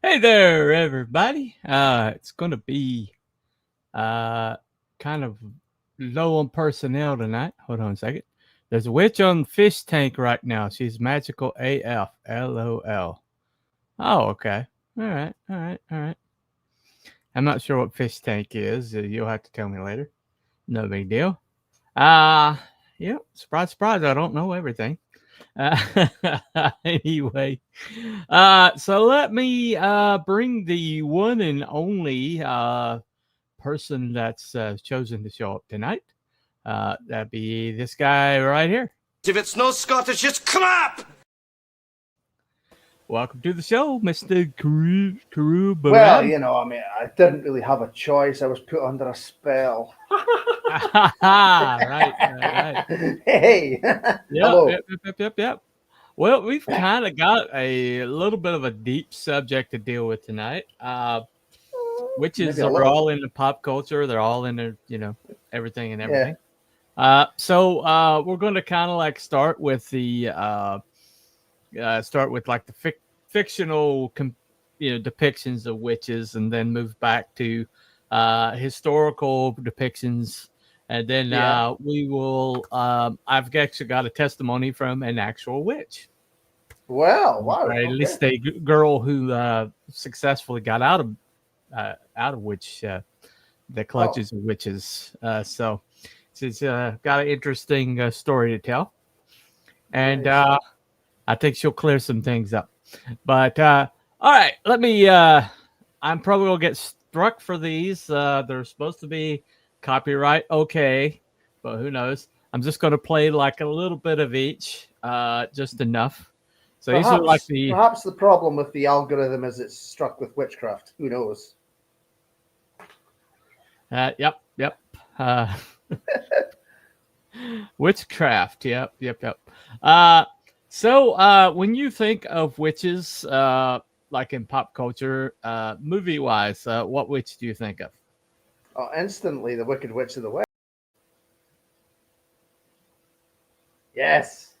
Hey there, everybody. It's going to be kind of low on personnel tonight. Hold on a second. There's a witch on fish tank right now. She's magical AF. LOL. Oh, okay. All right. I'm not sure what fish tank is. You'll have to tell me later. No big deal. Yeah, surprise, surprise. I don't know everything. Anyway, so let me bring the one and only person that's chosen to show up tonight. That'd be this guy right here. If it's no Scottish, it's crap! Welcome to the show, Mr. Karu. Well, I didn't really have a choice. I was put under a spell. right. Hey. Hello. Yep. Well, we've kind of got a little bit of a deep subject to deal with tonight. Witches are all into pop culture. They're all into, everything and everything. Yeah. So we're going to kind of like start with the fictional, depictions of witches, and then move back to historical depictions. And then we will. I've actually got a testimony from an actual witch. Well, wow! Or at least a girl who successfully got out of witch the clutches of witches. So she's got an interesting story to tell, and I think she'll clear some things up. But all right, let me. I'm probably gonna get struck for these. They're supposed to be copyright okay, but who knows? I'm just going to play like a little bit of each, just enough. So perhaps, these are like perhaps the problem with the algorithm is it's struck with witchcraft. Who knows? Yep. Witchcraft. Yep. So when you think of witches, like in pop culture, movie wise, what witch do you think of? Oh, instantly, the Wicked Witch of the West. Yes.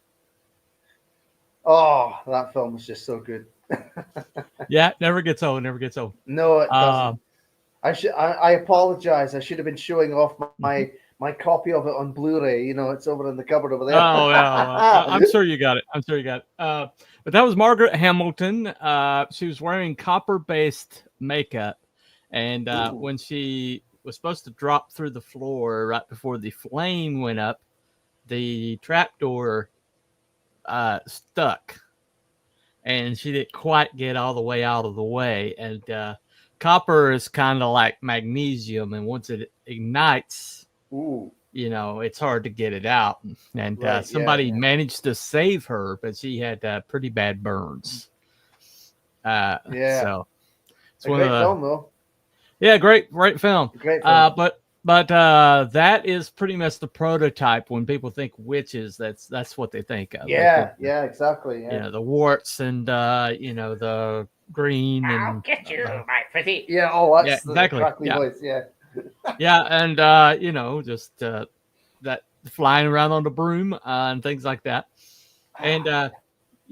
Oh, that film was just so good. Yeah, never gets old. No, it doesn't. I apologize. I should have been showing off my copy of it on Blu-ray. It's over in the cupboard over there. Oh, yeah. I'm sure you got it. But that was Margaret Hamilton. She was wearing copper-based makeup, and when she was supposed to drop through the floor right before the flame went up, the trapdoor stuck, and she didn't quite get all the way out of the way. And copper is kind of like magnesium, and once it ignites, it's hard to get it out. And somebody managed to save her, but she had pretty bad burns. So it's one of the film, though. Yeah, great film. Great film. But that is pretty much the prototype when people think witches. That's what they think of. Yeah, exactly. Yeah. The warts and the green. I'll get you, my pretty. Yeah. Oh, that's exactly. The crackly voice. Yeah. Yeah, and just that flying around on the broom and things like that. And in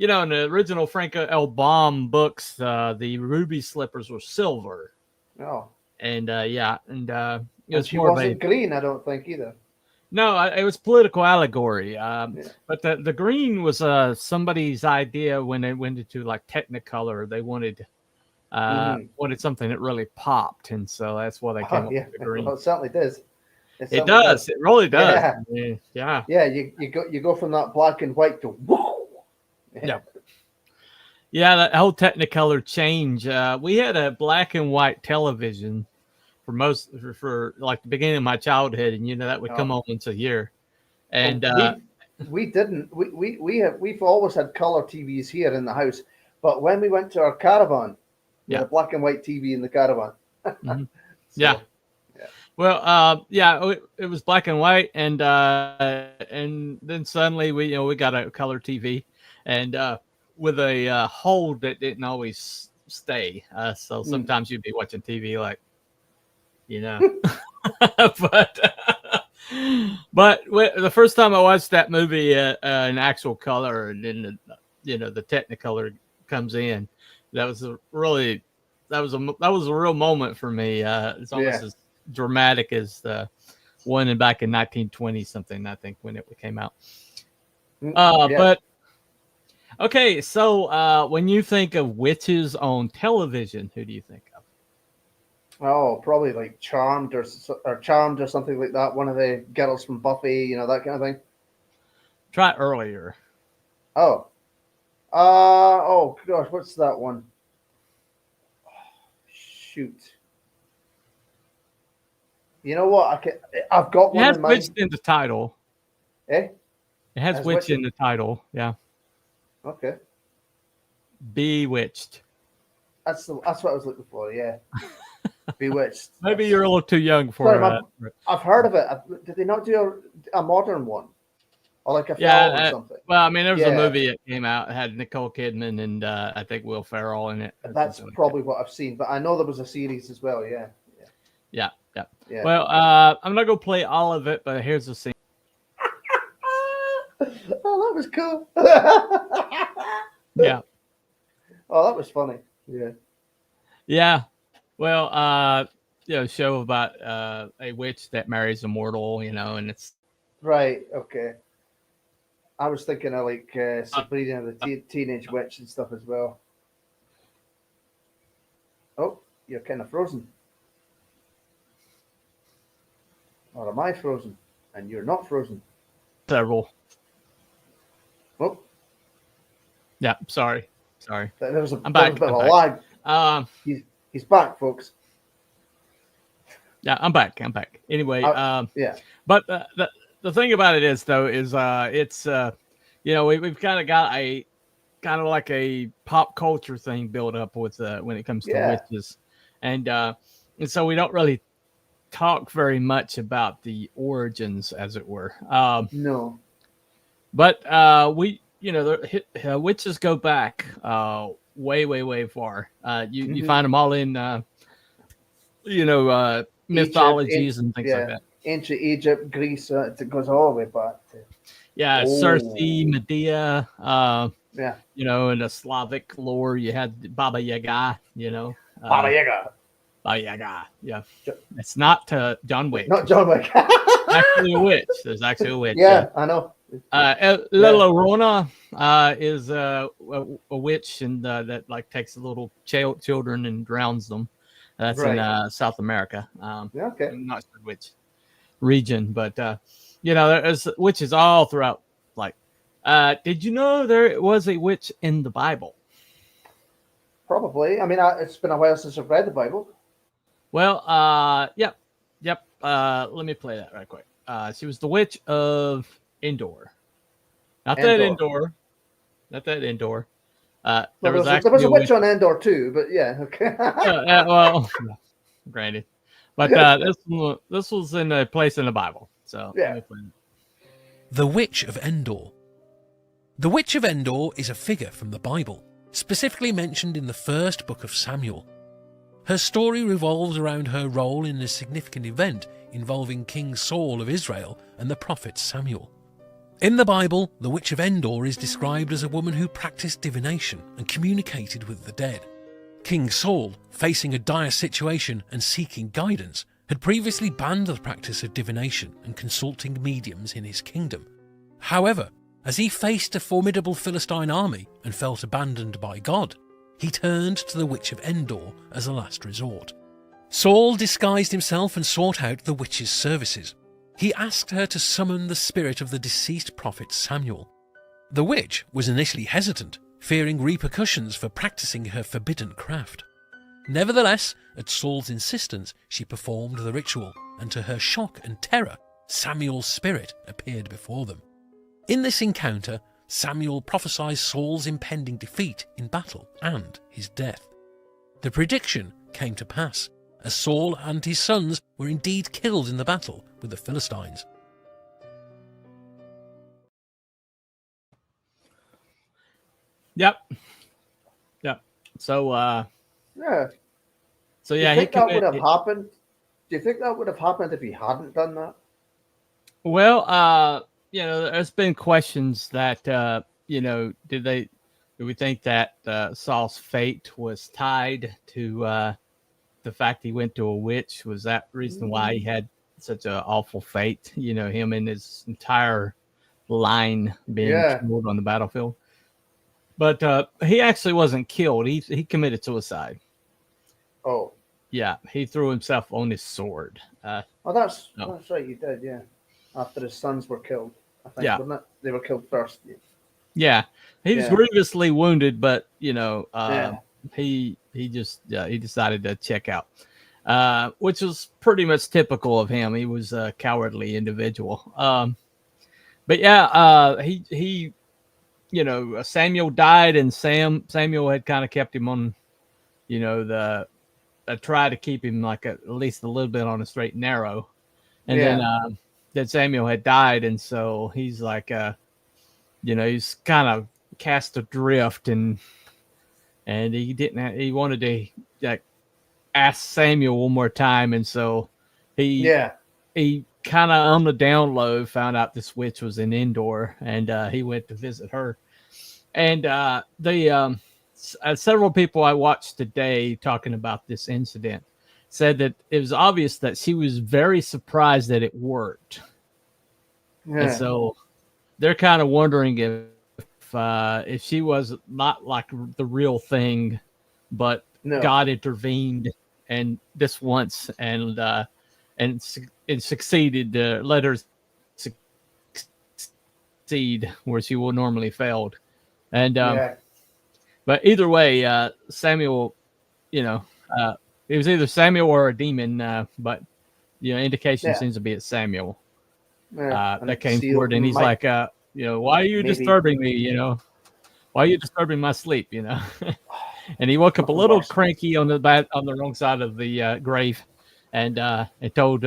the original Frank L. Baum books, the ruby slippers were silver. Oh. And it was she more wasn't green, I don't think either. No, it was political allegory. But the green was somebody's idea when they went into like Technicolor. They wanted something that really popped, and so that's why they came up with the green. Well, it certainly does. It does. It really does. Yeah. Yeah. You go from that black and white to whoa. Yeah, that whole Technicolor change. We had a black and white television for like the beginning of my childhood, and that would come on once a year. And we didn't. We've always had color TVs here in the house, but when we went to our caravan, we had a black and white TV in the caravan. Mm-hmm. Yeah. Well, it was black and white, and then suddenly we got a color TV, and with a hold that didn't always stay. So sometimes you'd be watching TV like, but the first time I watched that movie in actual color, and then the Technicolor comes in, that was a really was a real moment for me. It's almost as dramatic as the one back in 1920 something, I think, when it came out. But okay, so when you think of witches on television, who do you think of? Oh, probably like Charmed or something like that. One of the girls from Buffy, you know, that kind of thing. Try earlier. Oh, oh gosh, what's that one? Shoot. You know what? I've got one in mind. It has witch in the title. Eh? It has witch in the title. Yeah. Okay. Bewitched. That's what I was looking for. Yeah. Bewitched. Maybe you're a little too young for it. I've heard of it. Did they not do a modern one? Or like a film or something? Well, I mean, there was a movie that came out. It had Nicole Kidman and I think Will Ferrell in it. That's probably what I've seen, but I know there was a series as well. Yeah. Well, I'm not going to play all of it, but here's the scene. Oh, that was cool. Yeah. Oh, that was funny. Yeah. Yeah. Well, show about a witch that marries a mortal, and it's right. Okay. I was thinking of like Sabrina the Teenage Witch and stuff as well. Oh, you're kind of frozen. Or am I frozen? And you're not frozen. several. Oh. Yeah. Sorry. There was a I'm back. bit of a lag. He's back, folks. Yeah, I'm back. Anyway, yeah. But the thing about it is, though, is it's we've kind of got a kind of like a pop culture thing built up with when it comes to witches, and so we don't really talk very much about the origins, as it were. No. But witches go back way far. You find them all in mythologies and things like that. Ancient Egypt, Greece, it goes all the way back to Circe, Medea, and the Slavic lore, you had Baba Yaga, Baba Yaga, yeah. It's not John Wick. Not John Wick. Actually a witch. There's actually a witch. Yeah, I know. La Llorona is a witch and that like takes little children and drowns them. That's in South America. Okay. I'm not sure which region, but there's witches all throughout. Like, did you know there was a witch in the Bible? Probably. I mean, it's been a while since I've read the Bible. Well, yep. Let me play that right quick. She was the witch of Endor. Not that Endor. There was a witch on Endor too, but yeah, okay. Well, granted, but this was in a place in the Bible. So yeah. The Witch of Endor. The Witch of Endor is a figure from the Bible, specifically mentioned in the first book of Samuel. Her story revolves around her role in a significant event involving King Saul of Israel and the prophet Samuel. In the Bible, the Witch of Endor is described as a woman who practiced divination and communicated with the dead. King Saul, facing a dire situation and seeking guidance, had previously banned the practice of divination and consulting mediums in his kingdom. However, as he faced a formidable Philistine army and felt abandoned by God, he turned to the Witch of Endor as a last resort. Saul disguised himself and sought out the witch's services. He asked her to summon the spirit of the deceased prophet Samuel. The witch was initially hesitant, fearing repercussions for practicing her forbidden craft. Nevertheless, at Saul's insistence, she performed the ritual, and to her shock and terror, Samuel's spirit appeared before them. In this encounter, Samuel prophesied Saul's impending defeat in battle and his death. The prediction came to pass, as Saul and his sons were indeed killed in the battle with the Philistines. Yep. So, yeah. So yeah, Do you think that would have happened? Do you think that would have happened if he hadn't done that? Well, there's been questions that did they we think that Saul's fate was tied to the fact he went to a witch? Was that the reason why he had such an awful fate? You know, him and his entire line being killed on the battlefield. But he actually wasn't killed. He committed suicide. Oh. Yeah, he threw himself on his sword. That's right, he did, yeah. After his sons were killed, I think, wasn't it? They were killed first. Yeah, he was grievously wounded, but you know, he decided to check out, which was pretty much typical of him. He was a cowardly individual. But yeah, he you know, Samuel died, and Samuel had kind of kept him on, you know, tried to keep him like at least a little bit on a straight and narrow, and then Samuel had died, and so he's like, you know, he's kind of cast adrift, and he wanted to like ask Samuel one more time, and so he kind of on the down low found out this witch was in Endor, and he went to visit her. And several people I watched today talking about this incident said that it was obvious that she was very surprised that it worked. And so they're kind of wondering if she was not like the real thing, but God intervened and this once and succeeded to let her succeed where she would normally failed. And but either way, Samuel, you know, it was either Samuel or a demon, but you know, indication seems to be it's Samuel that came forward, and he's like, you know, why are you disturbing me? You know, why are you disturbing my sleep? You know, and he woke up a little cranky on the wrong side of the grave, and told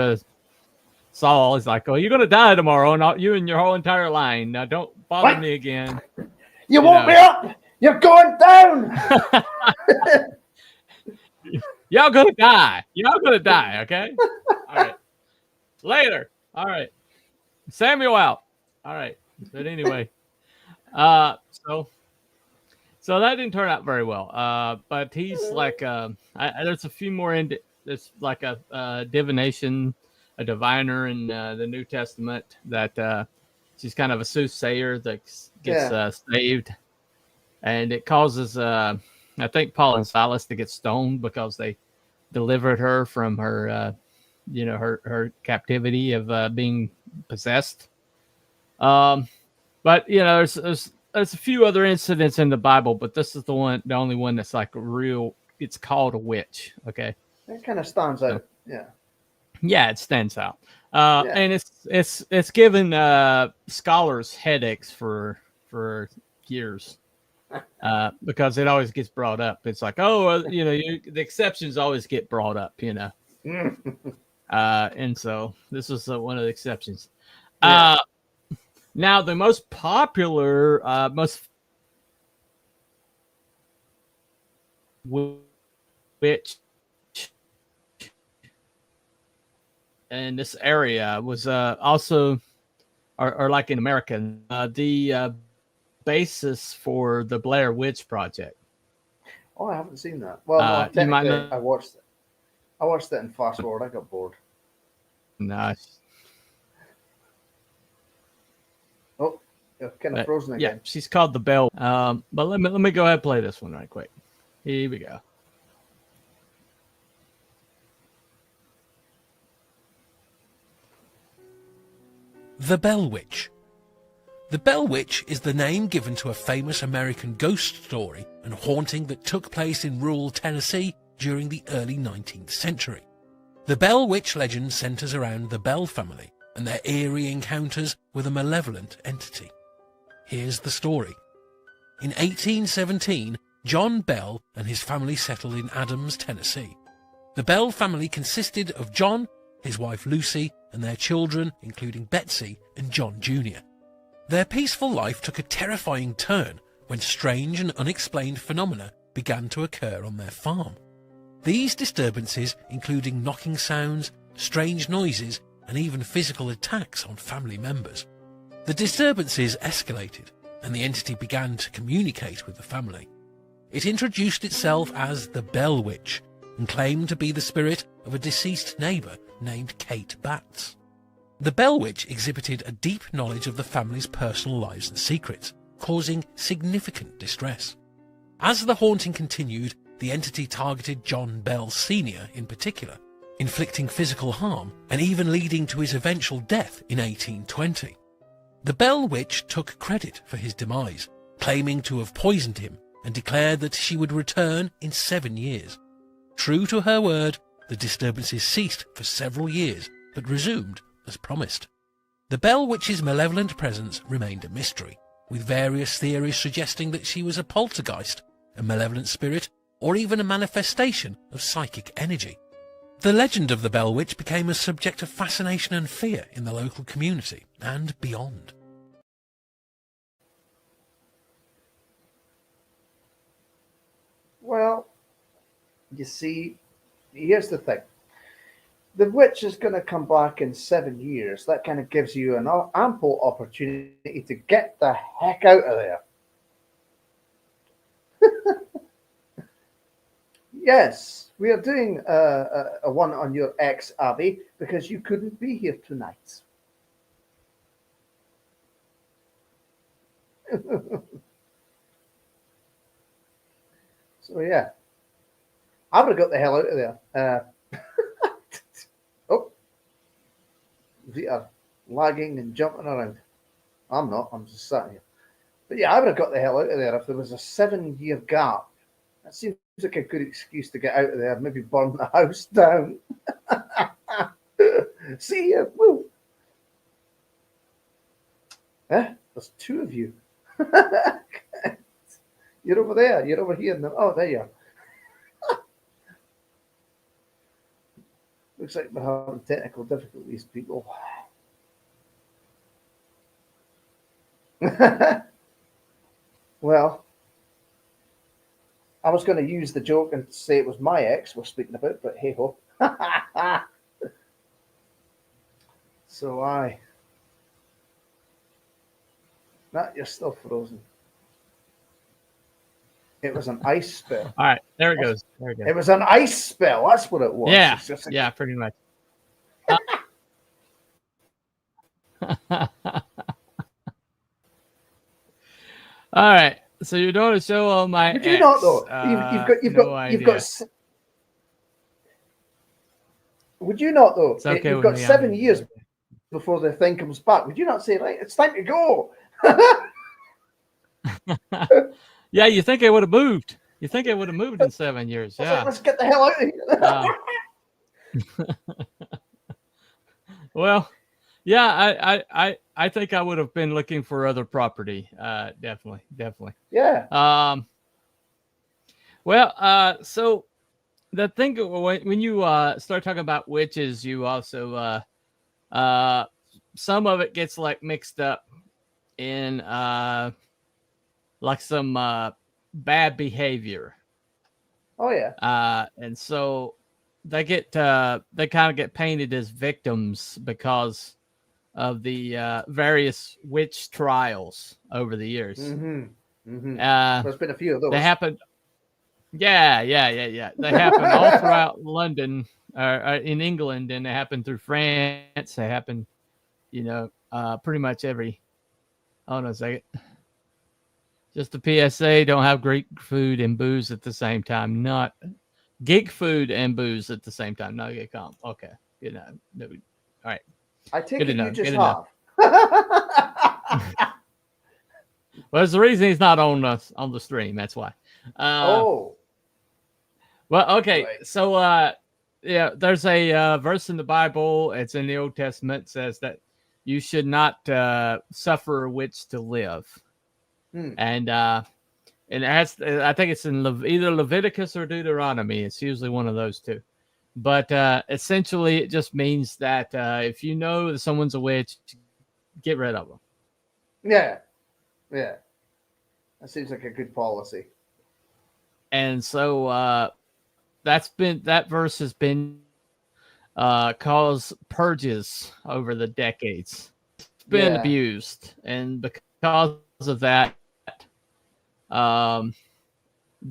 Saul, he's like, "Oh, you're gonna die tomorrow, and you and your whole entire line. Now, don't bother me again. You woke me up. You're going down. Y'all gonna die. Y'all gonna die. Okay. All right. Later. All right. Samuel out. All right. But anyway, so that didn't turn out very well. But he's like, there's a few more there's like a divination, a diviner in the New Testament that she's kind of a soothsayer that gets saved, and it causes I think Paul and Silas to get stoned because they delivered her from her you know, her captivity of being possessed. But you know, there's a few other incidents in the Bible, but this is the only one that's like real. It's called a witch. Okay, it kind of stands out. Yeah, it stands out. And it's given scholars headaches for years because it always gets brought up. It's like, oh, you know, the exceptions always get brought up, you know. And so this was one of the exceptions. Now, the most popular, witch in this area was also, or like in America, the basis for the Blair Witch Project. Oh, I haven't seen that. Well, no, technically, I watched it. I watched it and fast forward. I got bored. Nice. Oh, you're kind of frozen again. Yeah, she's called the Bell. But let me go ahead and play this one right quick. Here we go. The Bell Witch. The Bell Witch is the name given to a famous American ghost story and haunting that took place in rural Tennessee during the early 19th century. The Bell Witch legend centers around the Bell family and their eerie encounters with a malevolent entity. Here's the story. In 1817, John Bell and his family settled in Adams, Tennessee. The Bell family consisted of John, his wife Lucy, and their children, including Betsy and John Jr. Their peaceful life took a terrifying turn when strange and unexplained phenomena began to occur on their farm. These disturbances, including knocking sounds, strange noises, and even physical attacks on family members. The disturbances escalated, and the entity began to communicate with the family. It introduced itself as the Bell Witch and claimed to be the spirit of a deceased neighbour named Kate Batts. The Bell Witch exhibited a deep knowledge of the family's personal lives and secrets, causing significant distress. As the haunting continued, the entity targeted John Bell Sr. in particular, inflicting physical harm and even leading to his eventual death in 1820. The Bell Witch took credit for his demise, claiming to have poisoned him, and declared that she would return in 7 years. True to her word, the disturbances ceased for several years, but resumed as promised. The Bell Witch's malevolent presence remained a mystery, with various theories suggesting that she was a poltergeist, a malevolent spirit, or even a manifestation of psychic energy. The legend of the Bell Witch became a subject of fascination and fear in the local community and beyond. Well, you see, here's the thing. The witch is going to come back in 7 years. That kind of gives you an ample opportunity to get the heck out of there. Yes, we are doing a one on your ex, Abby, because you couldn't be here tonight. So, yeah. I would have got the hell out of there. Oh. We are lagging and jumping around. I'm not. I'm just sat here. But, yeah, I would have got the hell out of there if there was a 7-year gap. That seems like a good excuse to get out of there. Maybe burn the house down. See ya. Woo. There's 2 of you. You're over there. You're over here. Oh, there you are. Looks like we're having technical difficulties, people. Well, I was going to use the joke and say it was my ex we're speaking about, but hey ho. So you're still frozen. It was an ice spell. All right, there it goes. There it goes. It was an ice spell. That's what it was. Yeah, Just yeah, pretty much. All right, so you're doing a show on my. Would you not though? You've got. Would you not though? It's okay you've got with me, 7 years before the thing comes back. Would you not say, right, it's time to go? Yeah, you think I would have moved? You think I would have moved in 7 years? Yeah. Let's get the hell out of here. Well, yeah, I think I would have been looking for other property. Definitely. Yeah. Well, so the thing when you start talking about witches, you also some of it gets like mixed up in like some bad behavior. Oh yeah. And so they kind of get painted as victims because of the various witch trials over the years. Mm-hmm. Mm-hmm. There's been a few of those. They happened. Yeah. They happen all throughout London, in England, and they happen through France. They happen, pretty much every. Hold on a second. Just a PSA: don't have Greek food and booze at the same time. Not geek food and booze at the same time. No, get calm. Okay, good enough. No, all right. I take good it enough. you just good have. Well, it's the reason he's not on the stream. That's why. Oh. Well, okay. Right. So, yeah, there's a verse in the Bible. It's in the Old Testament. Says that you should not suffer a witch to live. And it has, I think it's in either Leviticus or Deuteronomy. It's usually one of those two. But essentially, it just means that if you know that someone's a witch, get rid of them. Yeah. That seems like a good policy. And so that verse has been caused purges over the decades. It's been abused, and because of that, Um,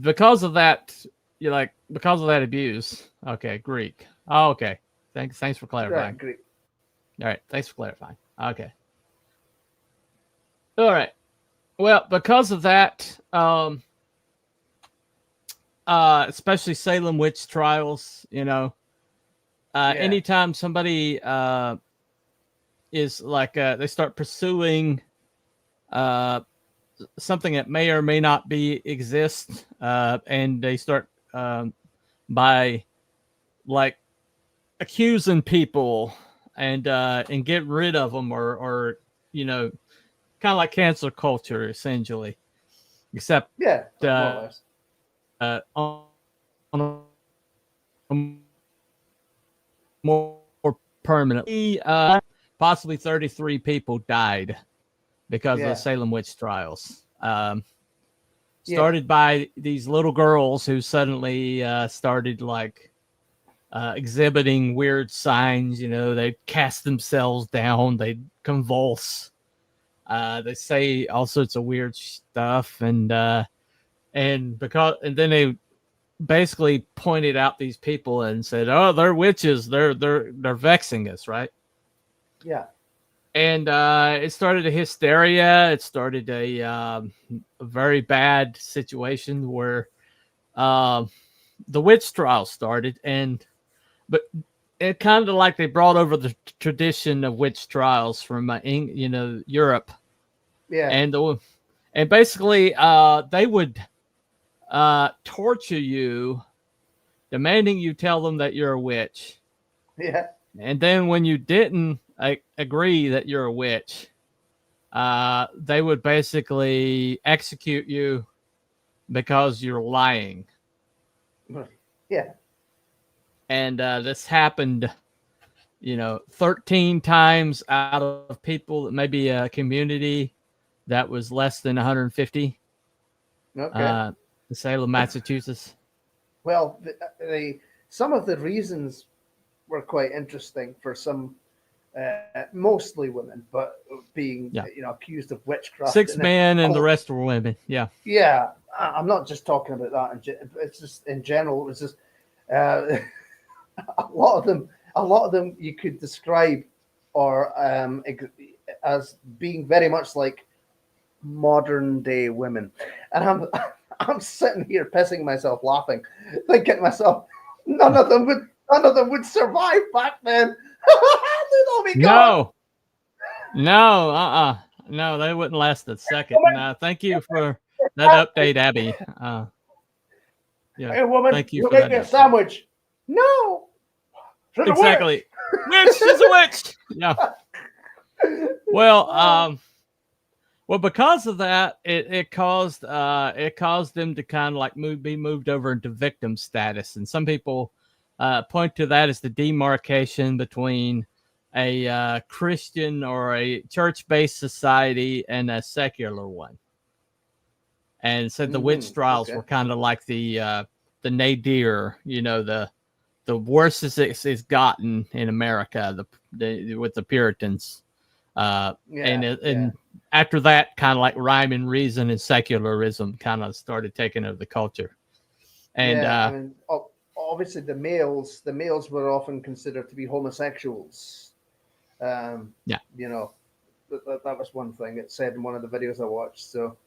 because of that, because of that abuse. Okay, Greek. Oh, okay. Thanks for clarifying. Right, great. All right, thanks for clarifying. Okay. All right. Well, because of that, especially Salem witch trials, anytime somebody is like they start pursuing something that may or may not be exist, and they start by like accusing people and get rid of them, or kind of like cancel culture essentially, except Yeah, more or less. on a more permanently, possibly 33 people died because of the Salem witch trials. Started by these little girls who suddenly started like exhibiting weird signs. They cast themselves down, they convulse, they say all sorts of weird stuff, and then they basically pointed out these people and said, "Oh, they're witches. They're vexing us," right? Yeah. And it started a hysteria. It started a very bad situation where the witch trial started, but it kind of like they brought over the tradition of witch trials from Europe. Yeah. And basically they would torture you, demanding you tell them that you're a witch. Yeah. And then when you didn't agree that you're a witch, they would basically execute you because you're lying. Yeah. And this happened, 13 times out of people, maybe a community that was less than 150. Okay. Salem, Massachusetts. Well, some of the reasons were quite interesting for some, mostly women, but being accused of witchcraft. 6 men and the rest were women. Yeah. Yeah, I'm not just talking about that. It's just in general. It was just a lot of them you could describe or as being very much like modern day women, and I'm sitting here pissing myself laughing, thinking to myself, none of them would survive back then. They'd all be gone. No, they wouldn't last a second. Thank you for that update, Abby. Hey, woman, thank you you for make that me a update. sandwich. No, Exactly. Witch, she's a witch. Yeah. Well, because of that, it caused them to kind of like be moved over into victim status, and some people point to that as the demarcation between a Christian or a church-based society and a secular one. And said the witch trials were kind of like the nadir, the worst it's gotten in America, with the Puritans. And after that, kind of like rhyme and reason and secularism kind of started taking over the culture. And obviously the males were often considered to be homosexuals. That was one thing it said in one of the videos I watched. So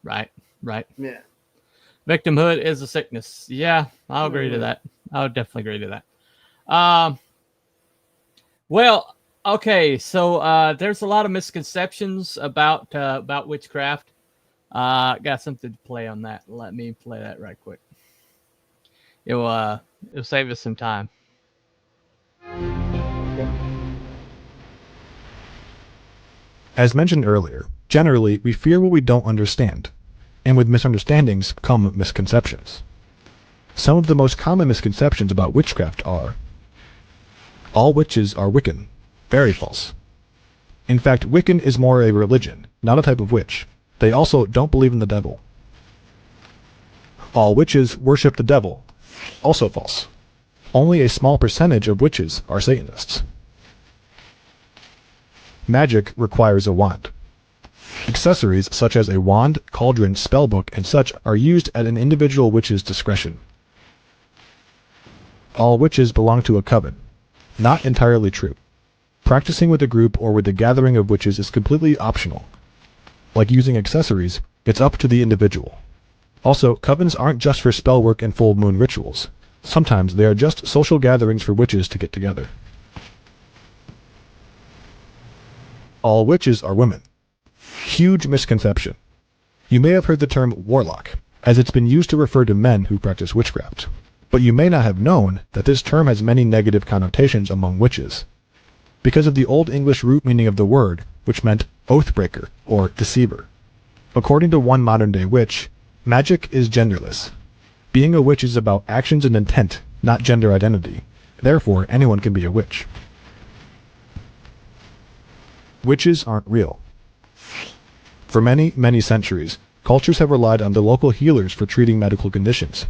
right. Yeah. Victimhood is a sickness. Yeah, I'll agree to that. I would definitely agree to that. Well, okay, so there's a lot of misconceptions about witchcraft. Got something to play on that. Let me play that right quick. It'll save us some time. As mentioned earlier, generally we fear what we don't understand, and with misunderstandings come misconceptions. Some of the most common misconceptions about witchcraft are: all witches are Wiccan. Very false. In fact, Wiccan is more a religion, not a type of witch. They also don't believe in the devil. All witches worship the devil. Also false. Only a small percentage of witches are Satanists. Magic requires a wand. Accessories such as a wand, cauldron, spellbook, and such are used at an individual witch's discretion. All witches belong to a coven. Not entirely true. Practicing with a group or with a gathering of witches is completely optional. Like using accessories, it's up to the individual. Also, covens aren't just for spellwork and full moon rituals. Sometimes they are just social gatherings for witches to get together. All witches are women. Huge misconception. You may have heard the term warlock, as it's been used to refer to men who practice witchcraft. But you may not have known that this term has many negative connotations among witches, because of the Old English root meaning of the word, which meant oathbreaker or deceiver. According to one modern-day witch, magic is genderless. Being a witch is about actions and intent, not gender identity. Therefore, anyone can be a witch. Witches aren't real. For many, many centuries, cultures have relied on the local healers for treating medical conditions.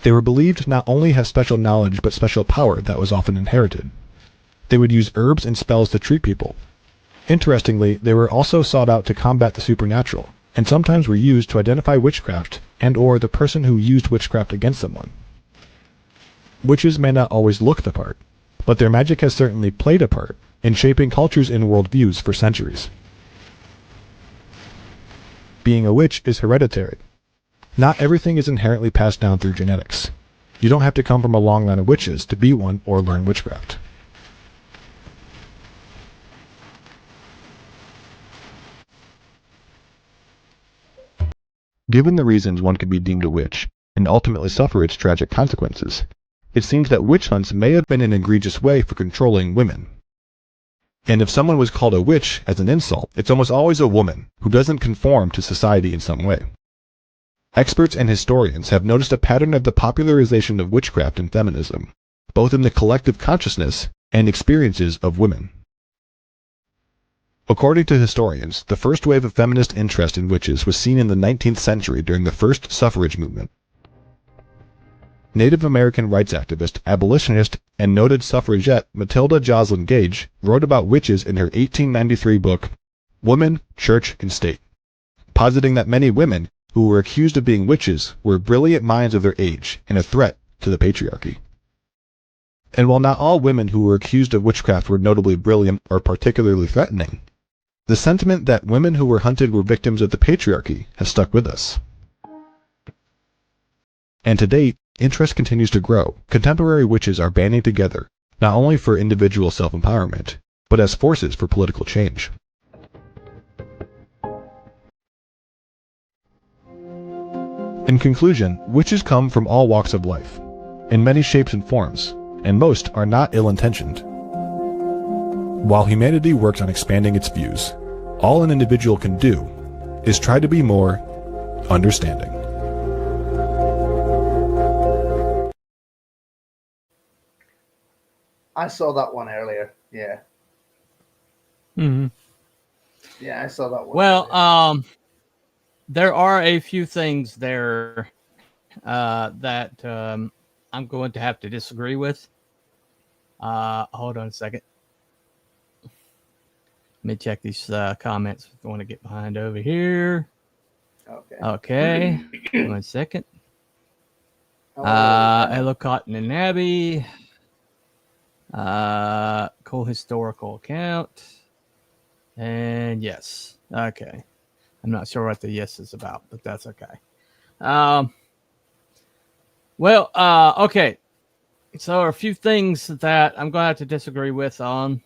They were believed not only to have special knowledge but special power that was often inherited. They would use herbs and spells to treat people. Interestingly, they were also sought out to combat the supernatural, and sometimes were used to identify witchcraft and/or the person who used witchcraft against someone. Witches may not always look the part, but their magic has certainly played a part in shaping cultures and worldviews for centuries. Being a witch is hereditary. Not everything is inherently passed down through genetics. You don't have to come from a long line of witches to be one or learn witchcraft. Given the reasons one could be deemed a witch, and ultimately suffer its tragic consequences, it seems that witch hunts may have been an egregious way for controlling women. And if someone was called a witch as an insult, it's almost always a woman who doesn't conform to society in some way. Experts and historians have noticed a pattern of the popularization of witchcraft and feminism, both in the collective consciousness and experiences of women. According to historians, the first wave of feminist interest in witches was seen in the 19th century during the first suffrage movement. Native American rights activist, abolitionist, and noted suffragette Matilda Joslyn Gage wrote about witches in her 1893 book, Woman, Church, and State, positing that many women who were accused of being witches were brilliant minds of their age and a threat to the patriarchy. And while not all women who were accused of witchcraft were notably brilliant or particularly threatening, the sentiment that women who were hunted were victims of the patriarchy has stuck with us. And to date, interest continues to grow. Contemporary witches are banding together, not only for individual self-empowerment, but as forces for political change. In conclusion, witches come from all walks of life, in many shapes and forms, and most are not ill-intentioned. While humanity works on expanding its views, all an individual can do is try to be more understanding. I saw that one earlier. Yeah. Mm-hmm. Yeah, I saw that one. Well, there are a few things there that I'm going to have to disagree with. Hold on a second. Let me check these comments. I want to get behind over here. Okay. 1 second. Hello, Cotton and Abby. Cool historical account. And yes. Okay. I'm not sure what the yes is about, but that's okay. Okay. So a few things that I'm going to have to disagree with on.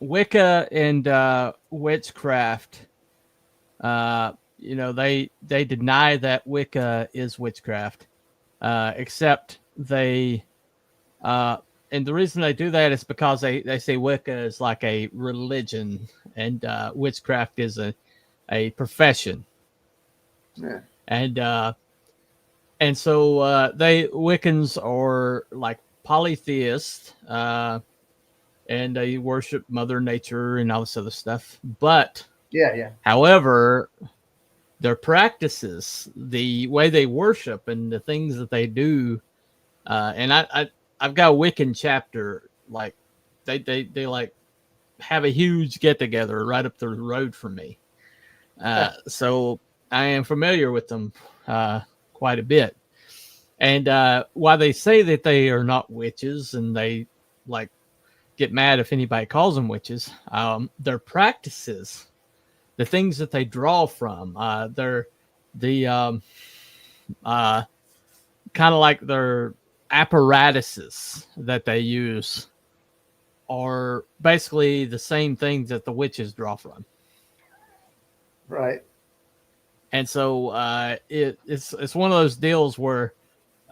Wicca and witchcraft. They deny that Wicca is witchcraft, except they. And the reason they do that is because they say Wicca is like a religion and witchcraft is a profession. Yeah. And so they Wiccans are like polytheists, and they worship Mother Nature and all this other stuff. But however, their practices, the way they worship and the things that they do, and I've got a Wiccan chapter, like they like have a huge get together right up the road from me. So I am familiar with them quite a bit. And while they say that they are not witches and they like get mad if anybody calls them witches, their practices, the things that they draw from, they're the kind of like their apparatuses that they use are basically the same things that the witches draw from. Right. And so it's one of those deals where,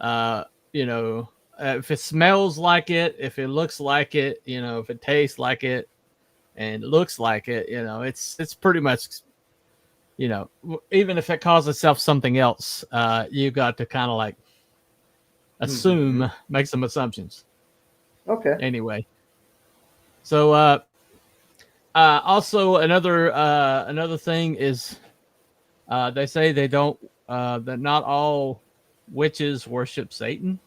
if it smells like it, if it looks like it, if it tastes like it and looks like it, it's pretty much, even if it calls itself something else, you got to kind of like assume, make some assumptions. Okay. Anyway. So, also another thing is, they say they don't, that not all witches worship Satan.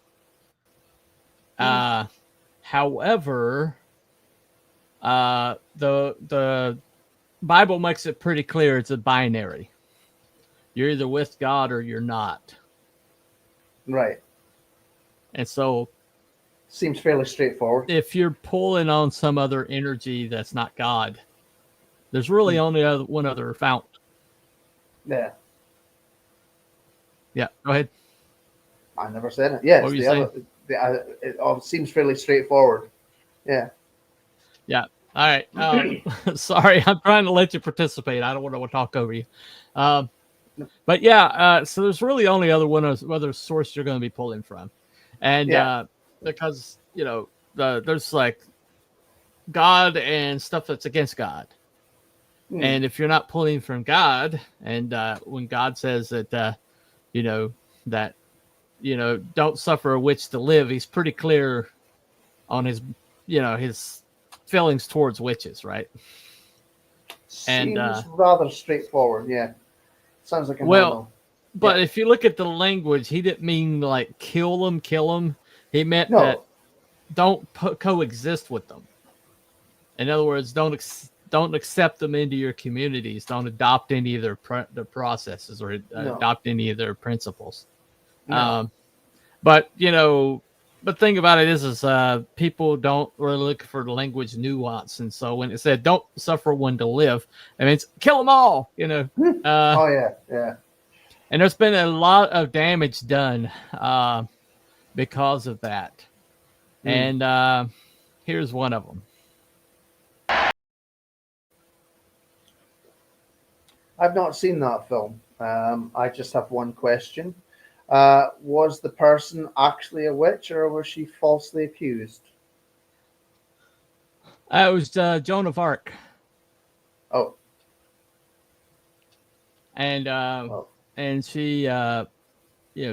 However, the Bible makes it pretty clear it's a binary. You're either with God or you're not. Right. And so seems fairly straightforward. If you're pulling on some other energy that's not God, there's really only one other fount. Yeah. Yeah, go ahead. I never said it. Yes, What were you saying? It all seems fairly straightforward. Yeah. Yeah. All right. Sorry, I'm trying to let you participate. I don't want to talk over you. But yeah, so there's really only other source you're going to be pulling from. And because, there's like God and stuff that's against God. And if you're not pulling from God, and when God says that, don't suffer a witch to live, he's pretty clear on his feelings towards witches, right? Seems rather straightforward. Yeah. Sounds like a well, but if you look at the language, he didn't mean like kill them. He meant that don't coexist with them. In other words, don't accept them into your communities. Don't adopt any of their processes or adopt any of their principles. No. But the thing about it is people don't really look for the language nuance, and so when it said "don't suffer one to live," it means kill them all. Oh yeah. And there's been a lot of damage done because of that. And here's one of them. I've not seen that film. I just have one question. Was the person actually a witch, or was she falsely accused? It was Joan of Arc. Oh. And and she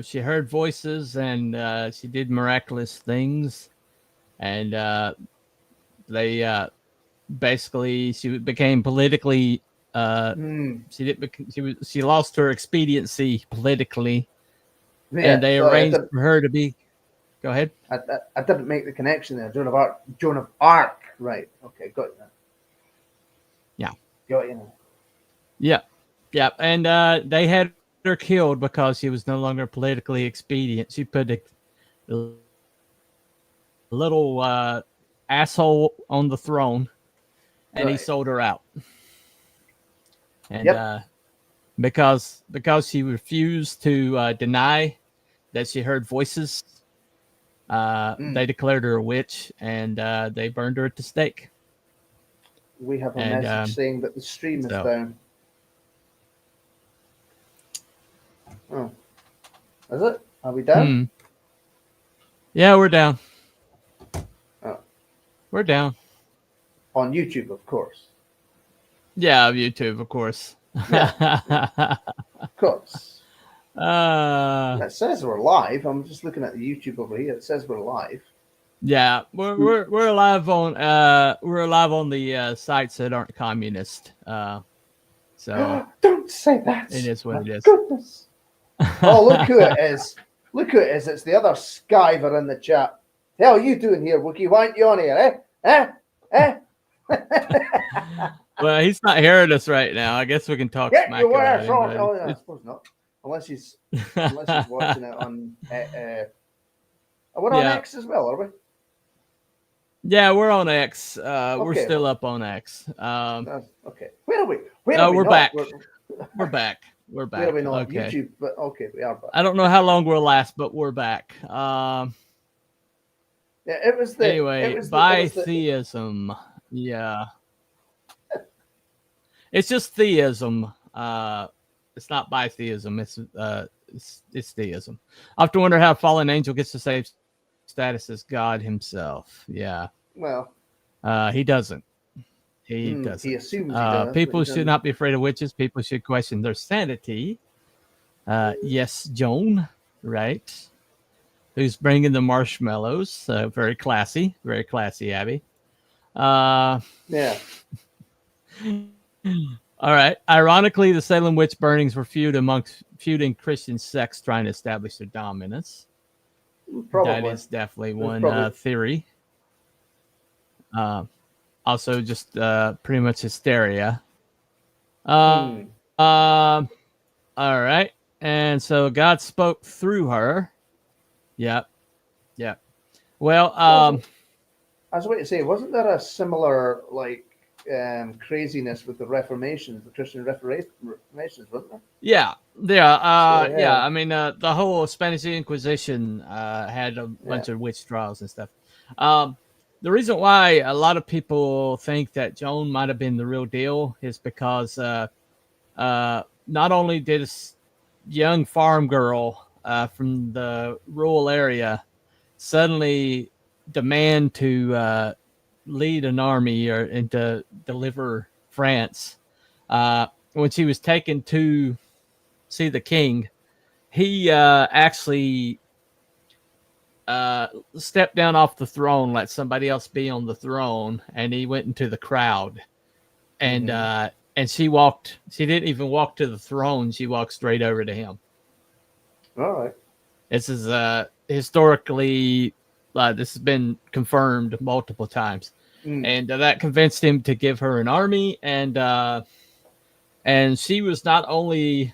she heard voices, and she did miraculous things, and they basically she became politically she lost her expediency politically. Yeah, and they arranged for her to be. Go ahead. I didn't make the connection there. Joan of Arc. Right. Okay. Got you. Yeah. Got you now. Yeah. Yeah. And they had her killed because she was no longer politically expedient. She put a little asshole on the throne, and he sold her out. And because she refused to deny that she heard voices, they declared her a witch, and they burned her at the stake. We have a message saying that the stream is down. Oh, is it? Are we down? Yeah, we're down. Oh, we're down on YouTube, of course. Yeah, YouTube, of course. Yeah. Of course. It says we're live. I'm just looking at the YouTube over here. It says we're live. Yeah, we're live on the sites that aren't communist. So don't say that. It is what it is. Goodness. Oh, look who it is. Look who it is. It's the other Skyver in the chat. The hell are you doing here, Wookie? Why aren't you on here, eh? Well, he's not hearing us right now. I guess we can talk Yeah, smack you were. about him. So, but oh, yeah, I it's- suppose not. Unless he's watching it on. We're on Yeah. X as well, are we? Yeah, we're on X. We're Okay. still up on X. Okay. Where are we? No, are we we're not? back. We're back. We're back. Where are we not? Okay. YouTube, but okay, we are back. I don't know how long we'll last, but we're back. Yeah, it was the Anyway, it was the- bitheism. Yeah. It's just theism. It's not bitheism. It's theism. I have to wonder how a fallen angel gets the same status as God himself. Yeah. well, He doesn't. He doesn't. he assumes he does. People but he should doesn't. not be afraid of witches. People should question their sanity. Yes, Joan, right? Who's bringing the marshmallows? Very classy, Abby. Yeah. All right. Ironically, the Salem witch burnings were feuding Christian sects trying to establish their dominance. Probably. That is definitely one probably- theory. Also, just pretty much hysteria. All right. And so God spoke through her. Yep. Well, I was waiting to say, wasn't there a similar craziness with the Reformations, the Christian Reformations, wasn't there? yeah. yeah. I mean, the whole Spanish Inquisition had a bunch of witch trials and stuff. The reason why a lot of people think that Joan might have been the real deal is because not only did this young farm girl from the rural area suddenly demand to lead an army and to deliver France, when she was taken to see the king, he actually stepped down off the throne, let somebody else be on the throne, and he went into the crowd. And and she didn't even walk to the throne, she walked straight over to him. All right. This is historically this has been confirmed multiple times. And that convinced him to give her an army, and she was not only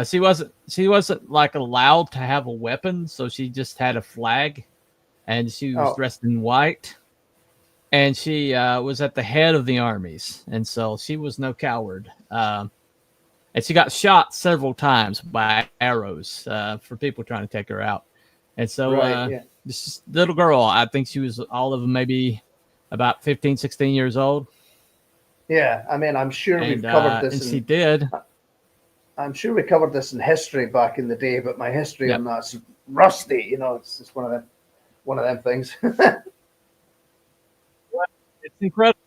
she wasn't like allowed to have a weapon, so she just had a flag, and she was dressed in white, and she was at the head of the armies, and so she was no coward. And she got shot several times by arrows for people trying to take her out. And so this little girl, I think she was all of them maybe about 15, 16 years old. Yeah, I mean, I'm sure we've covered this. And she did. I'm sure we covered this in history back in the day, but my history on that's rusty. You know, it's just one of them things. It's incredible.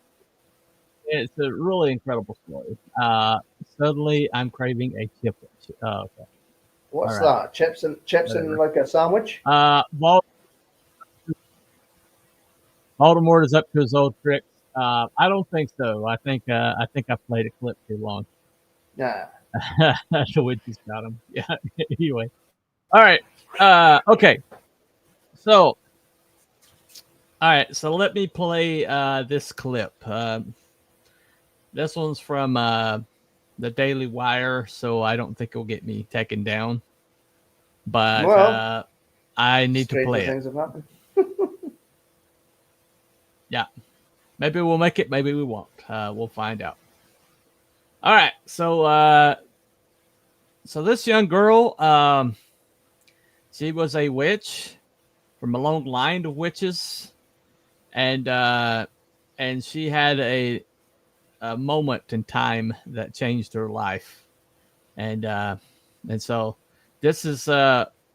It's a really incredible story. Suddenly, I'm craving a chip. Oh, okay. What's that? Chips in like a sandwich? Voldemort is up to his old tricks. I don't think so. I think I played a clip too long. Yeah. The witches got him. Yeah. Anyway. All right. Okay. So. All right. So let me play this clip. This one's from the Daily Wire, so I don't think it'll get me taken down. But I need to play it. Yeah. Maybe we'll make it. Maybe we won't. We'll find out. All right. So this young girl, she was a witch from a long line of witches, and she had a moment in time that changed her life, and so this is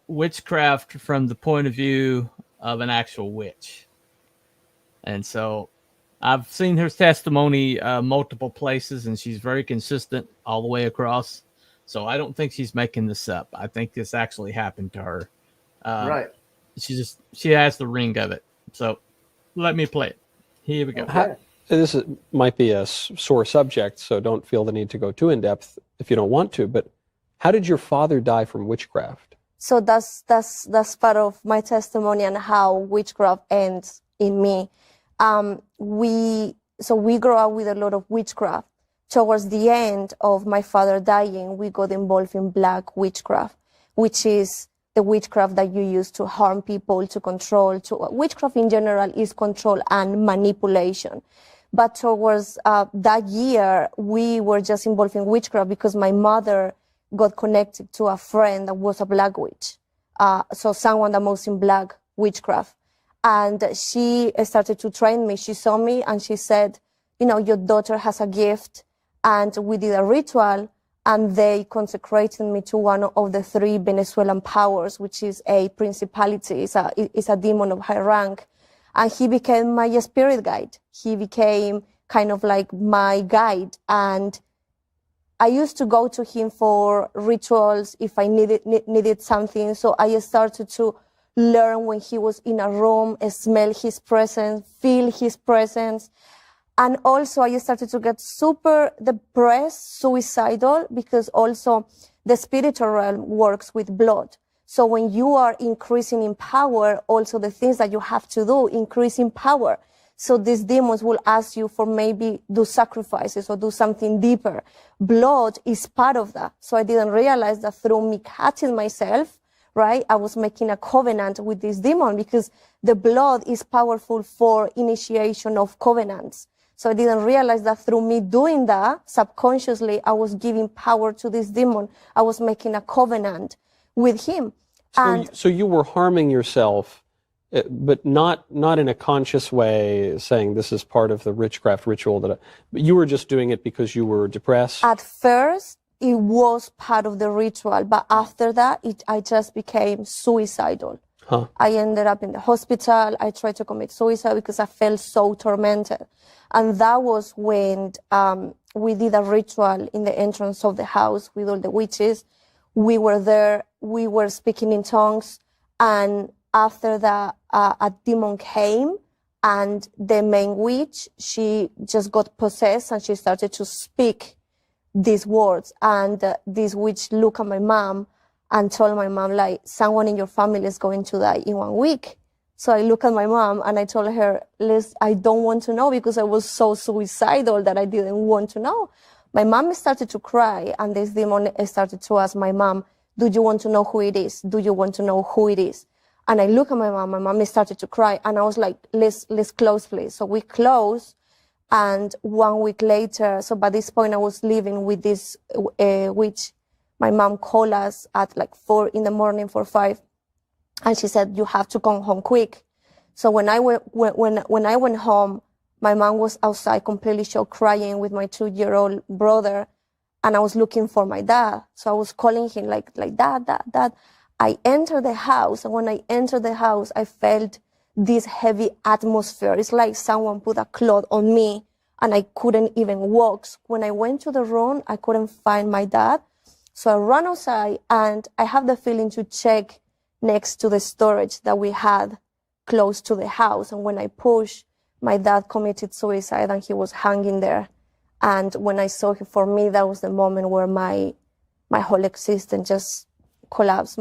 witchcraft from the point of view of an actual witch. And so I've seen her testimony multiple places, and she's very consistent all the way across. So I don't think she's making this up. I think this actually happened to her. Right. She has the ring of it. So let me play it. Here we go. Okay. This might be a sore subject, so don't feel the need to go too in depth if you don't want to. But how did your father die from witchcraft? So that's part of my testimony and how witchcraft ends in me. so we grew up with a lot of witchcraft. Towards the end of my father dying, we got involved in black witchcraft, which is the witchcraft that you use to harm people, to control. Witchcraft in general is control and manipulation. But towards that year, we were just involved in witchcraft because my mother got connected to a friend that was a black witch. So someone that was in black witchcraft. And she started to train me. She saw me and she said, your daughter has a gift. And we did a ritual and they consecrated me to one of the 3 Venezuelan powers, which is a principality. It's a demon of high rank. And he became my spirit guide. He became kind of like my guide. And I used to go to him for rituals if I needed something. So I started to learn when he was in a room, smell his presence, feel his presence. And also I started to get super depressed, suicidal, because also the spiritual realm works with blood. So when you are increasing in power, also the things that you have to do increase in power. So these demons will ask you for maybe do sacrifices or do something deeper. Blood is part of that. So I didn't realize that through me cutting myself, right, I was making a covenant with this demon because the blood is powerful for initiation of covenants. So I didn't realize that through me doing that, subconsciously, I was giving power to this demon. I was making a covenant with him. So you were harming yourself, but not in a conscious way, saying this is part of the witchcraft ritual. But you were just doing it because you were depressed? At first, it was part of the ritual. But after that, I just became suicidal. Huh. I ended up in the hospital. I tried to commit suicide because I felt so tormented. And that was when we did a ritual in the entrance of the house with all the witches. We were there. We were speaking in tongues. And after that, a demon came. And the main witch, she just got possessed and she started to speak these words. And this witch looked at my mom and told my mom, like, someone in your family is going to die in 1 week. So I looked at my mom and I told her, Liz, I don't want to know because I was so suicidal that I didn't want to know. My mom started to cry and this demon started to ask my mom, do you want to know who it is? Do you want to know who it is? And I looked at my mom started to cry and I was like, let's close please. So we closed and 1 week later, so by this point I was living with this witch. My mom called us at like 4 a.m, 5. And she said, you have to come home quick. So when I went home, my mom was outside completely shocked, crying with my 2-year-old brother. And I was looking for my dad. So I was calling him like dad. I entered the house. And when I entered the house, I felt this heavy atmosphere. It's like someone put a cloth on me and I couldn't even walk. When I went to the room, I couldn't find my dad. So I ran outside and I have the feeling to check next to the storage that we had close to the house. And when I pushed, my dad committed suicide and he was hanging there. And when I saw him, for me, that was the moment where my whole existence just collapsed.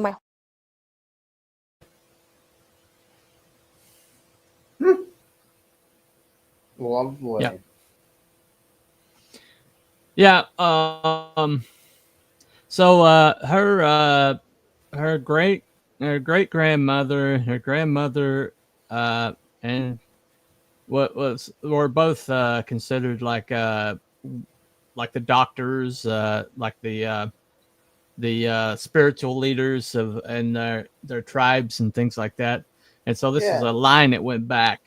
Lovely. Yeah. So her great grandmother, her grandmother, and were both considered like the doctors, like the spiritual leaders of and their tribes and things like that. And so this is a line that went back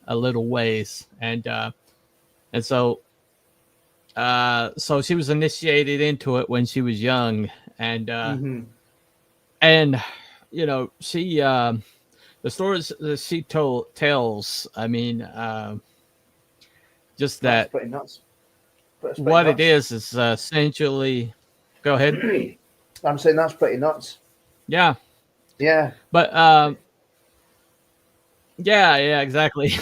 a little ways, and so she was initiated into it when she was young, and and she the stories that she tells, I mean, just That's that pretty nuts. what it is essentially. Go ahead. I'm saying that's pretty nuts. Yeah, but yeah, exactly.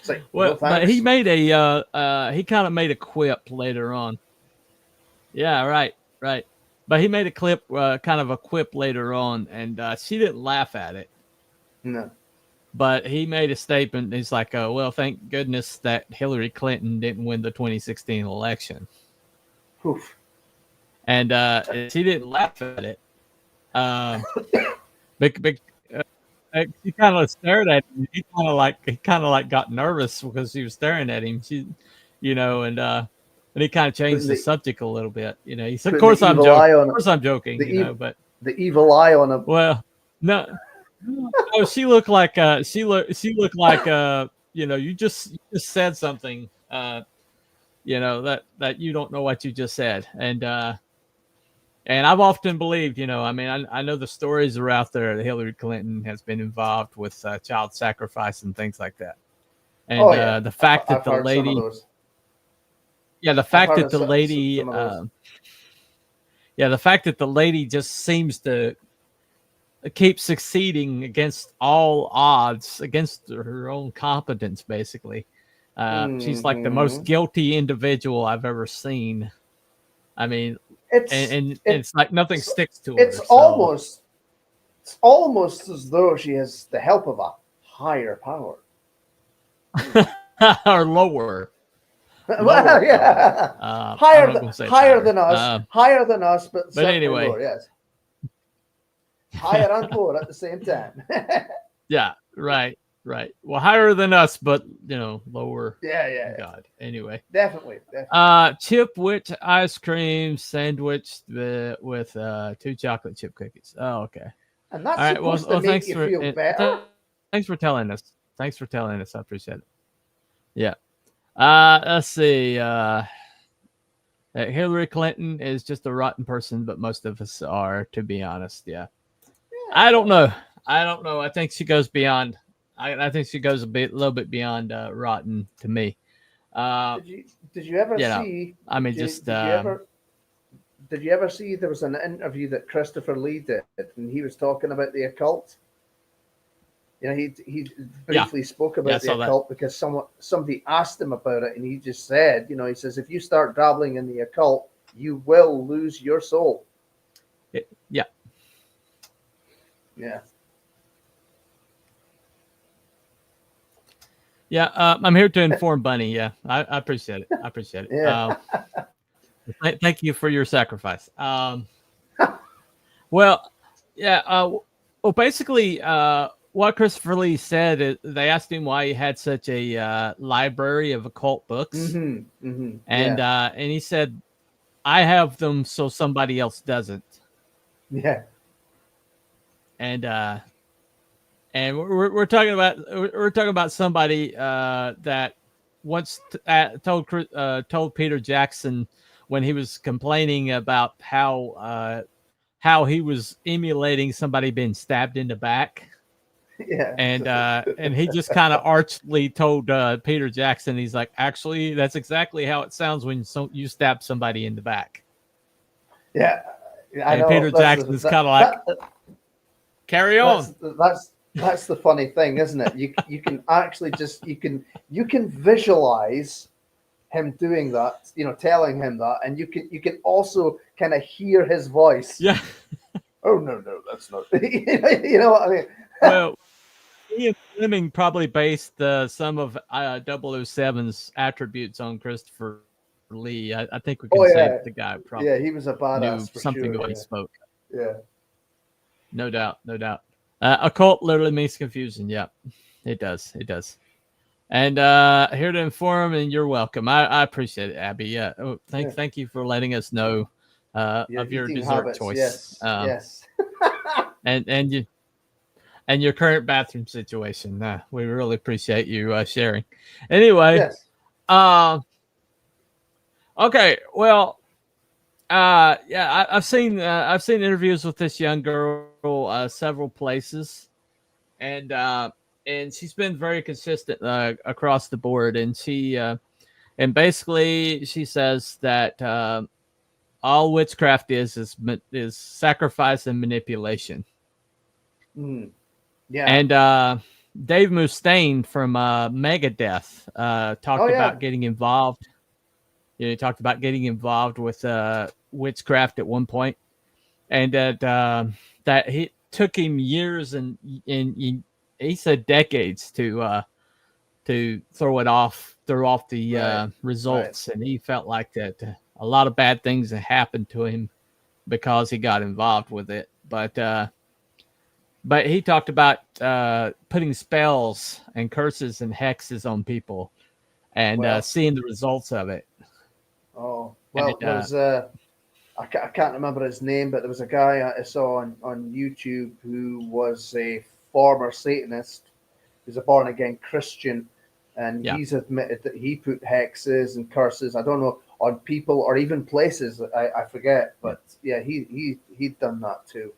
Like, well, but he made he kind of made a quip later on. Yeah, right. But he made a clip, kind of a quip later on, and she didn't laugh at it. No. but he made a statement. He's like, well, thank goodness that Hillary Clinton didn't win the 2016 election. Oof. And she didn't laugh at it. She kind of stared at him. He kind of like got nervous because she was staring at him. She, and he kind of changed the subject a little bit. He said, "Of course I'm joking. Of course I'm joking." But the evil eye on him. Well, no, she looked like she looked like you just said something that you don't know what you just said, and I've often believed, I know the stories are out there that Hillary Clinton has been involved with child sacrifice and things like that, and the fact that the lady, the fact that the lady, the fact that the lady just seems to keep succeeding against all odds, against her own competence, basically. She's like the most guilty individual I've ever seen. I mean, it's like nothing sticks to her. It's almost as though she has the help of a higher power. Or lower. Well, yeah. Higher than us, but anyway. Lower, yes. Higher and lower at the same time. Yeah, right. Well, higher than us, but lower. Yeah. God. Anyway, definitely. Chip witch ice cream sandwich with 2 chocolate chip cookies. Oh, okay. And that's supposed to make you feel better. Thanks for telling us. I appreciate it. Yeah. Let's see. Hillary Clinton is just a rotten person, but most of us are, to be honest. Yeah. I don't know. I think she goes beyond. I think she goes a little bit beyond rotten to me. Did you ever see? I mean, did you ever see? There was an interview that Christopher Lee did, and he was talking about the occult. He briefly spoke about the occult because somebody asked him about it, and he just said, he says, if you start dabbling in the occult, you will lose your soul. Yeah. Yeah, I'm here to inform Bunny. Yeah, I appreciate it. Yeah. Thank you for your sacrifice. Well, basically, what Christopher Lee said is they asked him why he had such a library of occult books, and he said, "I have them so somebody else doesn't." Yeah. And we're talking about somebody that once told Peter Jackson when he was complaining about how he was emulating somebody being stabbed in the back. Yeah. And he just kind of archly told Peter Jackson, he's like, actually, that's exactly how it sounds when you stab somebody in the back. Yeah. And Peter Jackson is kind of like, carry on. That's the funny thing, isn't it? You can actually you can visualize him doing that, telling him that, and you can also kind of hear his voice. Yeah. Oh no, that's not. You know what I mean? Well, Ian Fleming probably based some of 007's attributes on Christopher Lee. I think we can say that the guy probably. Yeah, he was a badass. Knew for something sure, when he spoke. Yeah. No doubt. Occult literally means confusion. Yeah, it does. And here to inform, and you're welcome. I appreciate it, Abby. Yeah. Thank you for letting us know of your dessert habits. choice. Yes. and your current bathroom situation. We really appreciate you sharing. Anyway. Yes. Okay. Well. I've seen interviews with this young girl several places, and she's been very consistent across the board. And she and basically she says that all witchcraft is sacrifice and manipulation. Yeah. And Dave Mustaine from Megadeth talked about getting involved. He talked about getting involved with witchcraft at one point, and that it took him years and he said decades to throw off the results, and he felt like that a lot of bad things had happened to him because he got involved with it. But he talked about putting spells and curses and hexes on people and seeing the results of it. Oh, well, And, there was I can't remember his name, but there was a guy I saw on YouTube who was a former Satanist. He was a born again Christian, and he's admitted that he put hexes and curses, I don't know, on people or even places. I forget, but yeah, he'd done that too.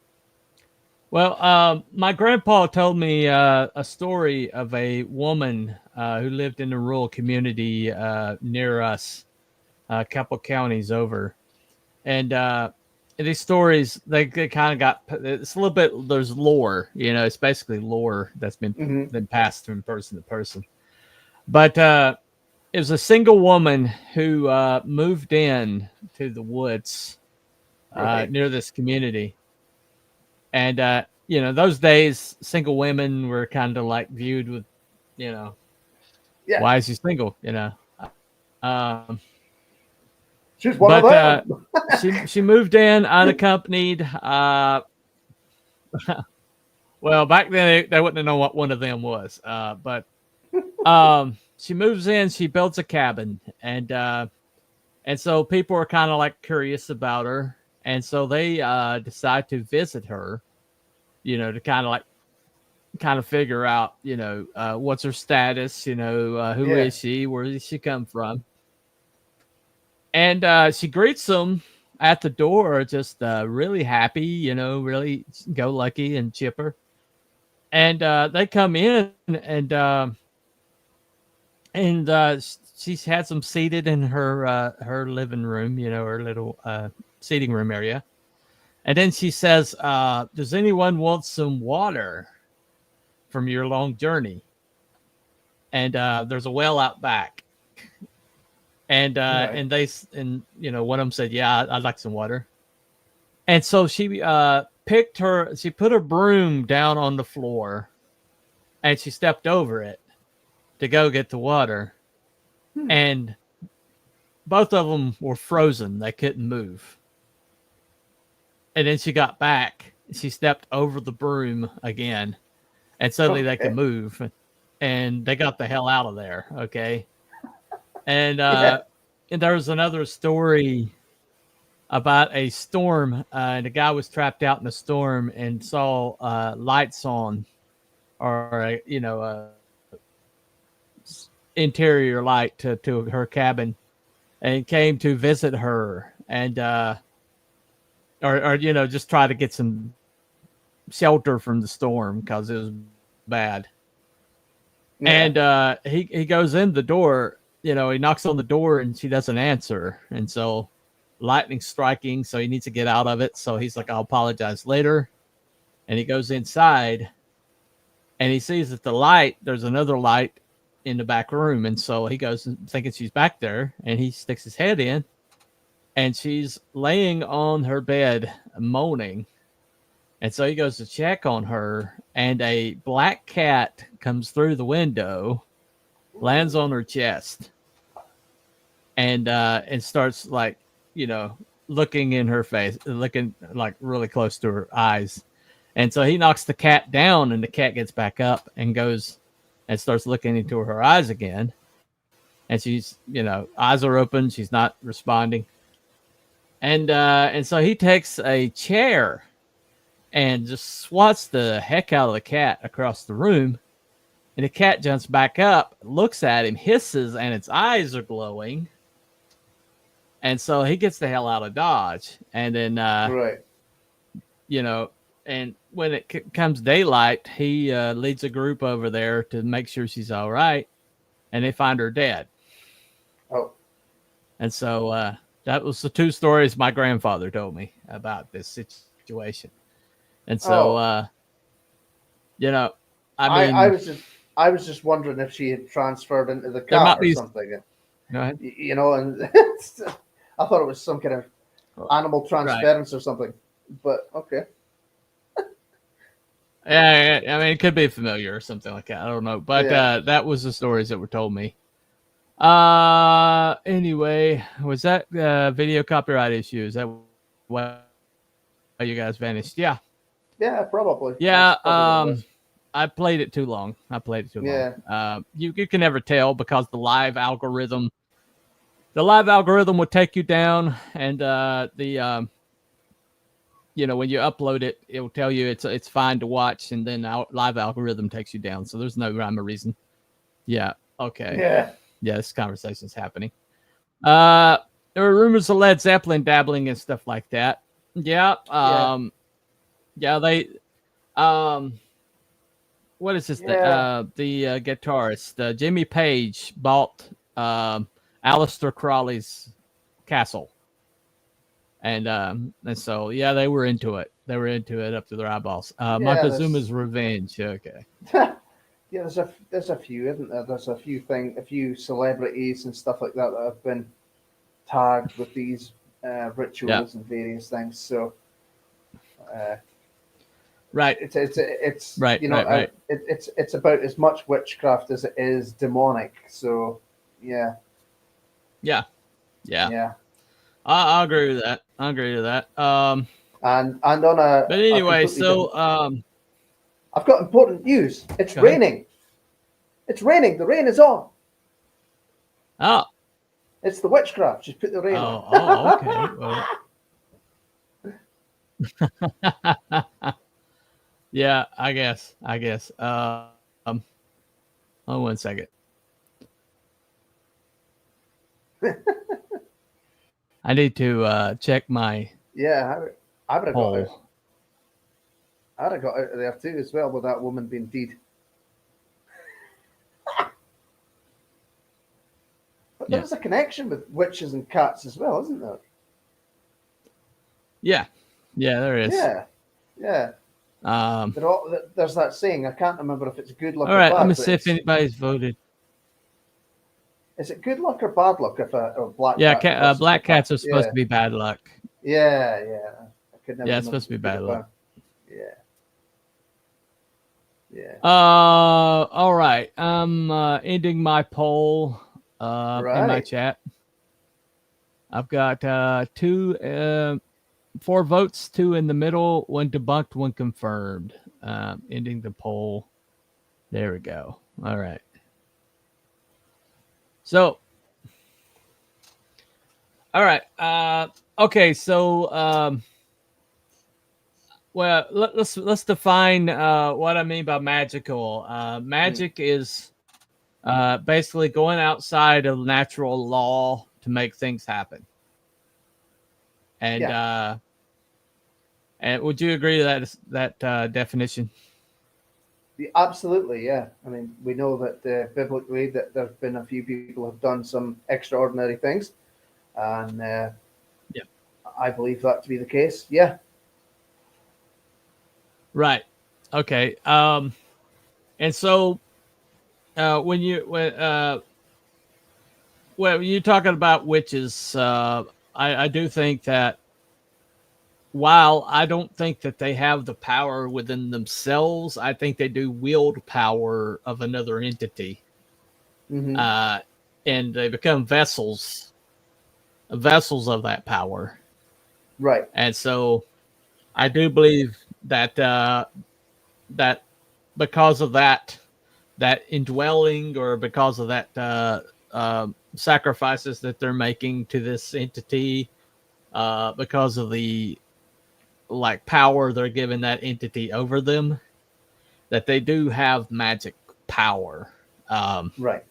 Well, my grandpa told me a story of a woman who lived in a rural community near us, a couple counties over. And these stories, they kind of got, it's a little bit, there's lore, it's basically lore that's been passed from person to person. But it was a single woman who moved in to the woods near this community. And, those days, single women were kind of like viewed with, why is he single, She's one of them. She moved in unaccompanied. Well, back then they wouldn't know what one of them was. But she moves in. She builds a cabin, and so people are kind of like curious about her, and so they decide to visit her. To kind of figure out, what's her status. Who is she? Where did she come from? And she greets them at the door, just really happy, really go lucky and chipper. And they come in, and she's had them seated in her living room, her little seating room area. And then she says, "Does anyone want some water from your long journey?" And there's a well out back. And one of them said, "Yeah, I'd like some water." And so she she put her broom down on the floor, and she stepped over it to go get the water. And both of them were frozen; they couldn't move. And then she got back. She stepped over the broom again, and suddenly they could move, and they got the hell out of there. Okay. And there was another story about a storm. And the guy was trapped out in a storm and saw lights on, or interior light to her cabin, and came to visit her, and or just try to get some shelter from the storm because it was bad. And he goes in the door. He knocks on the door and she doesn't answer. And so lightning striking. So he needs to get out of it. So he's like, "I'll apologize later." And he goes inside and he sees that there's another light in the back room. And so he goes thinking she's back there, and he sticks his head in, and she's laying on her bed moaning. And so he goes to check on her, and a black cat comes through the window, lands on her chest, and starts looking in her face, looking like really close to her eyes. And so he knocks the cat down, and the cat gets back up and goes and starts looking into her eyes again. And she's, eyes are open. She's not responding. And so he takes a chair and just swats the heck out of the cat across the room. And the cat jumps back up, looks at him, hisses, and its eyes are glowing. And so he gets the hell out of Dodge. And then, and when it comes daylight, he leads a group over there to make sure she's all right. And they find her dead. Oh. And so that was the two stories my grandfather told me about this situation. And so, I mean, I was just wondering if she had transferred into the cat or something. Go ahead. And I thought it was some kind of animal transference or something. But okay. Yeah, I mean, it could be familiar or something like that. I don't know, but that was the stories that were told me. Anyway, was that video copyright issue? Is that why you guys vanished? Yeah, Yeah, probably. yeah. That's probably what it was. I played it too long. Yeah. You can never tell because the live algorithm would take you down, and when you upload it, it will tell you it's fine to watch, and then live algorithm takes you down. So there's no rhyme or reason. Yeah. Okay. Yeah. Yeah. This conversation's happening. There were rumors of Led Zeppelin dabbling and stuff like that. Yeah. Yeah. They. What is this? Yeah. The guitarist Jimmy Page bought Aleister Crowley's castle. And so they were into it. They were into it up to their eyeballs. Montezuma's Revenge. Okay. Yeah, there's a few, isn't there? There's a few celebrities and stuff like that have been tagged with these rituals and various things. So, right. It's right. Right. It's about as much witchcraft as it is demonic. So, yeah. I agree with that. And on a. But anyway, so I've got important news. It's raining. It's raining. The rain is on. Oh. It's the witchcraft. Just put the rain on. Okay. Yeah, I guess. Hold on 1 second. I need to check my I would have poll. got out. I'd have got out of there too as well with that woman being dead. But there's a connection with witches and cats as well, isn't there? Yeah, there is. Yeah. There's that saying. I can't remember if it's good luck all or right, bad. let me see if anybody's voted. Is it good luck or bad luck if a black cat? Black cats are supposed to be bad luck. Yeah. I could never it's supposed to be bad luck. Yeah. All right. I'm ending my poll in my chat. I've got 4 votes, 2 in the middle, 1 debunked, 1 confirmed. Ending the poll. There we go. All right. So, all right. Okay. So, well, let's define what I mean by magical. Magic is basically going outside of natural law to make things happen. And and would you agree with that definition? Absolutely, yeah. I mean, we know that biblically that there have been a few people who have done some extraordinary things, and I believe that to be the case. Yeah. Right. Okay. And so when you're talking about witches, I do think that while I don't think that they have the power within themselves, I think they do wield power of another entity. Mm-hmm. And they become vessels of that power. Right. And so I do believe that that because of that indwelling, or because of that sacrifices that they're making to this entity, because of the power they're giving that entity over them, that they do have magic power. Right.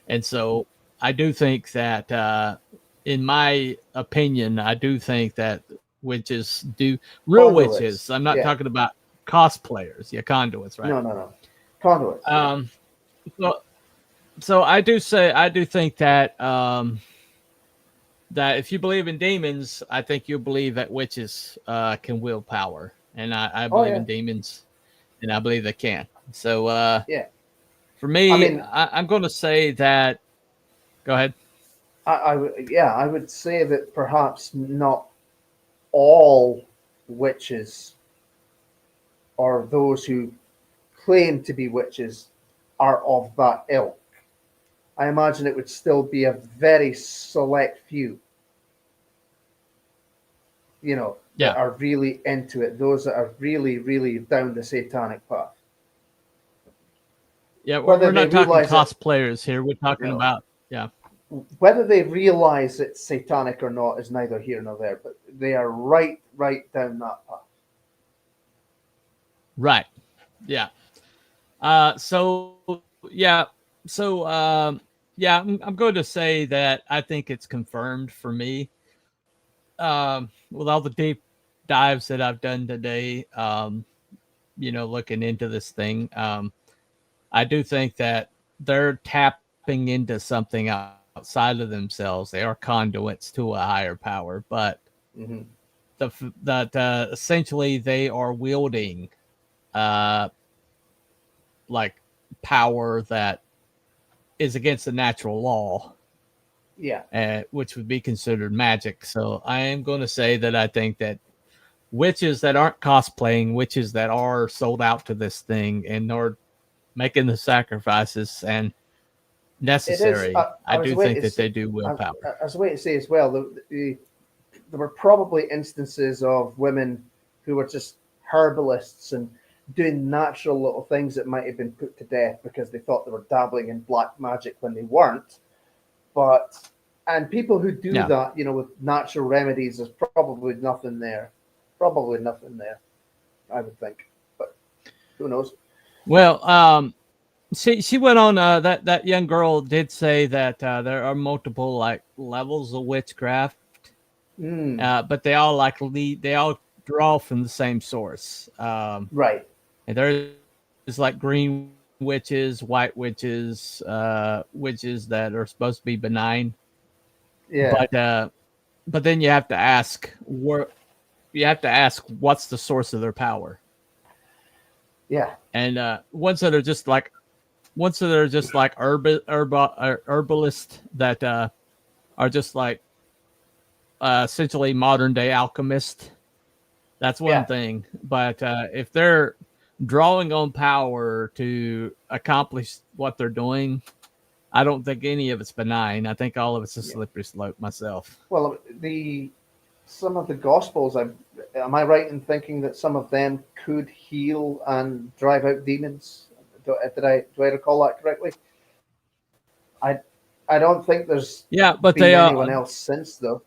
And so I do think that, in my opinion, I do think that witches do Conduits. witches. I'm not talking about cosplayers. Yeah, conduits, right? No. Conduits. So I do think that that if you believe in demons, I think you believe that witches can wield power, and I believe in demons, and I believe they can. So for me, I'm going to say that. Go ahead. I would say that perhaps not all witches or those who claim to be witches are of that ilk. I imagine it would still be a very select few, you know, Yeah. that are really into it, those that are really, really down the satanic path. Yeah, Whether we're they not talking realize it- cosplayers here. We're talking No. about, yeah. Whether they realize it's satanic or not is neither here nor there, but they are right down that path. Right. Yeah. So yeah. So yeah, I'm going to say that I think it's confirmed for me. With all the deep dives that I've done today, you know, looking into this thing, I do think that they're tapping into something outside of themselves. They are conduits to a higher power, but Mm-hmm. that essentially they are wielding like power that is against the natural law, Yeah. which would be considered magic. So I am going to say that I think that witches that aren't cosplaying, witches that are sold out to this thing and are making the sacrifices and necessary, I do think that they do willpower. I was waiting to say as well, there were probably instances of women who were just herbalists and doing natural little things that might have been put to death because they thought they were dabbling in black magic when they weren't. And people who do that, you know, with natural remedies, there's probably nothing there. Probably nothing there, I would think. But who knows? Well, she went on. That young girl did say that there are multiple like levels of witchcraft, but they all they all draw from the same source. Right. And there's like green witches, white witches, witches that are supposed to be benign. Yeah. But then you have to ask what's the source of their power. Yeah. And ones that are just like herbalists that are just like essentially modern day alchemists. That's one thing. But if they're drawing on power to accomplish what they're doing, I don't think any of it's benign. I think all of it's a slippery slope myself. Well, some of the Gospels, am I right in thinking that some of them could heal and drive out demons? Do I recall that correctly? I don't think there's but been anyone else since, though.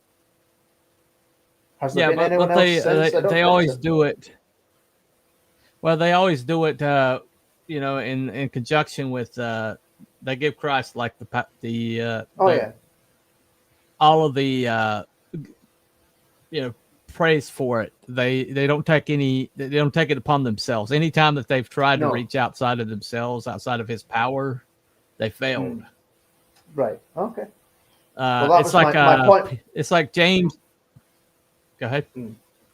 Has there been anyone else since? They always do it. Well, they always do it, you know, in conjunction with they give Christ like all of the you know, praise for it. They don't take it upon themselves. Anytime that they've tried to reach outside of themselves, outside of his power, they failed. Right. Okay. It's like my point. It's like James. Go ahead.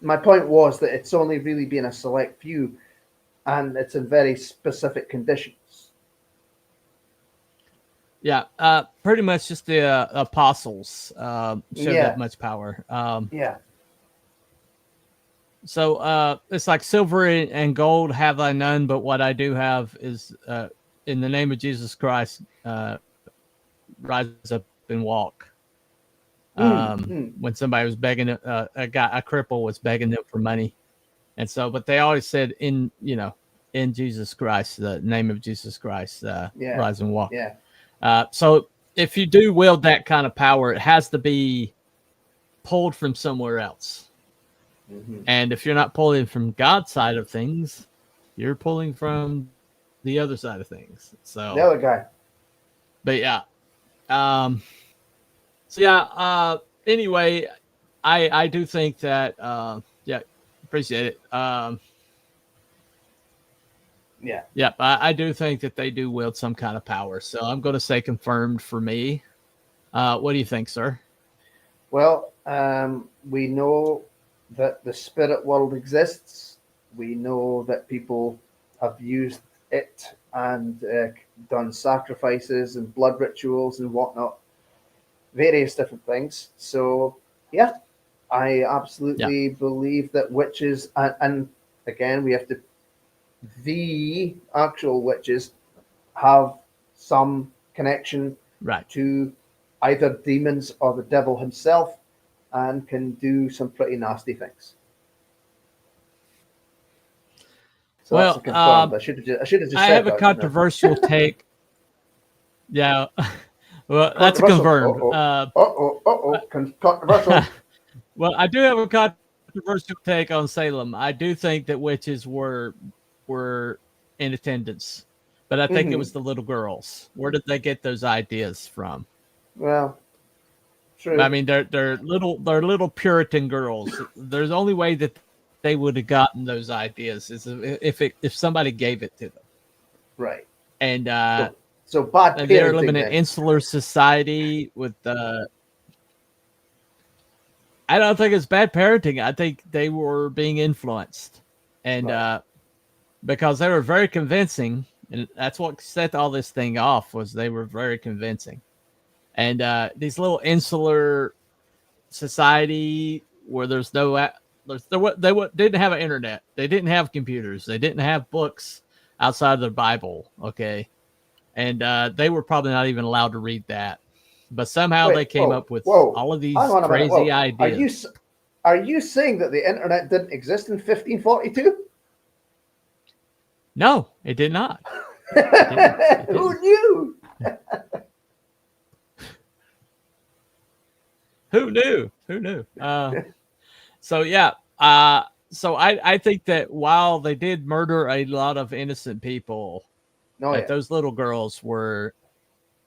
My point was that it's only really been a select few, and it's in very specific conditions. Yeah, pretty much just the apostles showed that much power. So it's like silver and gold have I none, but what I do have is in the name of Jesus Christ, rise up and walk. When somebody was begging, a cripple was begging them for money, and so, but they always said in Jesus Christ, the name of Jesus Christ, rise and walk. So if you do wield that kind of power, it has to be pulled from somewhere else. And if you're not pulling from God's side of things, you're pulling from the other side of things. So the other guy. But yeah. Anyway, I do think that appreciate it. I do think that they do wield some kind of power. So I'm going to say confirmed for me. What do you think, sir? Well, we know that the spirit world exists. We know that people have used it and done sacrifices and blood rituals and whatnot, various different things. So, yeah, I absolutely believe that witches, and again, we have to the actual witches have some connection Right. to either demons or the devil himself, and can do some pretty nasty things. So Well, that's confirmed. I should have just said I have a that, shouldn't I? controversial take. Yeah. Well, that's Controversial. confirmed. Controversial. Well, I do have a controversial take on Salem. I do think that witches were in attendance, but I think it was the little girls. Where did they get those ideas from? Well, true. I mean, they're little Puritan girls. There's only way that they would have gotten those ideas is if somebody gave it to them. Right. And so bad and they're parenting living in an then. insular society with I don't think it's bad parenting. I think they were being influenced, and Right. Because they were very convincing, and that's what set all this thing off. Was they were very convincing, and these little insular society where there's no didn't have an internet, they didn't have computers, they didn't have books outside of the Bible. Okay, and they were probably not even allowed to read that. But somehow they came up with all of these Hang on a minute. crazy Whoa. ideas. Are you saying that the internet didn't exist in 1542? No, it did not. Who knew? Who knew? Who knew? So yeah. So I think that while they did murder a lot of innocent people, those little girls were.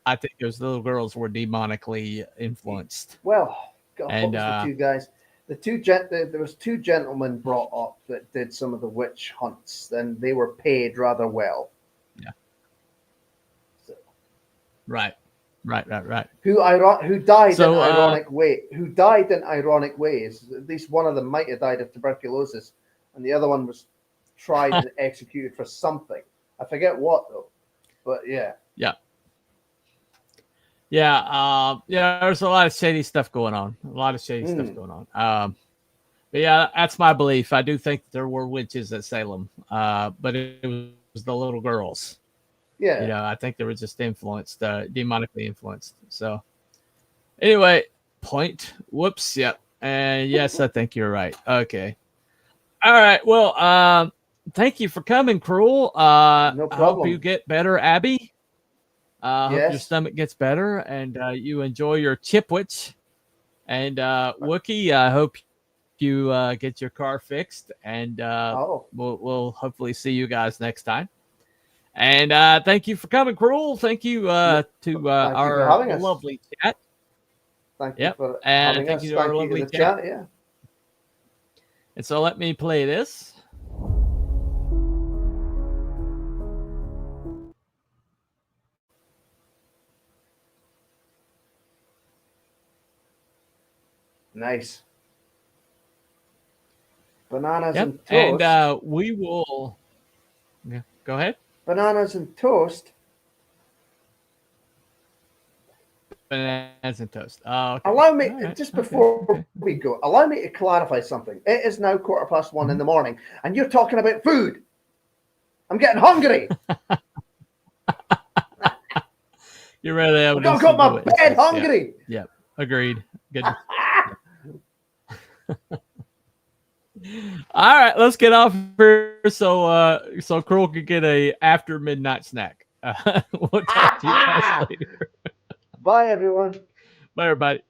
I think those little girls were demonically influenced. Well, God, and what was the two guys? There was two gentlemen brought up that did some of the witch hunts, and they were paid rather well. Yeah. So. Right. Who died So, in ironic way? Who died in ironic ways? At least one of them might have died of tuberculosis, and the other one was tried and executed for something. I forget what though, but yeah. Yeah. There's a lot of shady stuff going on. But yeah, that's my belief. I do think there were witches at Salem, but it was the little girls. Yeah. I think they were just influenced, demonically influenced. So anyway, point. Whoops. Yep. And yes, I think you're right. Okay. All right. Well, thank you for coming, Cruel. No problem. I hope you get better, Abby. Hope your Yes. stomach gets better and you enjoy your chipwich. And Wookie, I hope you get your car fixed. And we'll hopefully see you guys next time. And thank you for coming, Cruel. Thank you to our lovely chat. Thank you for and having thank us. you to Thank our you lovely to the chat. chat. Yeah. And so let me play this. Nice. Bananas Yep. and toast. And we will. Yeah, go ahead. Bananas and toast. Bananas and toast. Oh, okay. Allow me, All right. just before we go, allow me to clarify something. It is now 1:15 in the morning, and you're talking about food. I'm getting hungry. You're ready to have I'm going to go to my bed hungry. Yeah. Agreed. Good. All right, let's get off here so Cruel can get a after midnight snack. We'll talk to you guys later. Bye, everyone. Bye, everybody.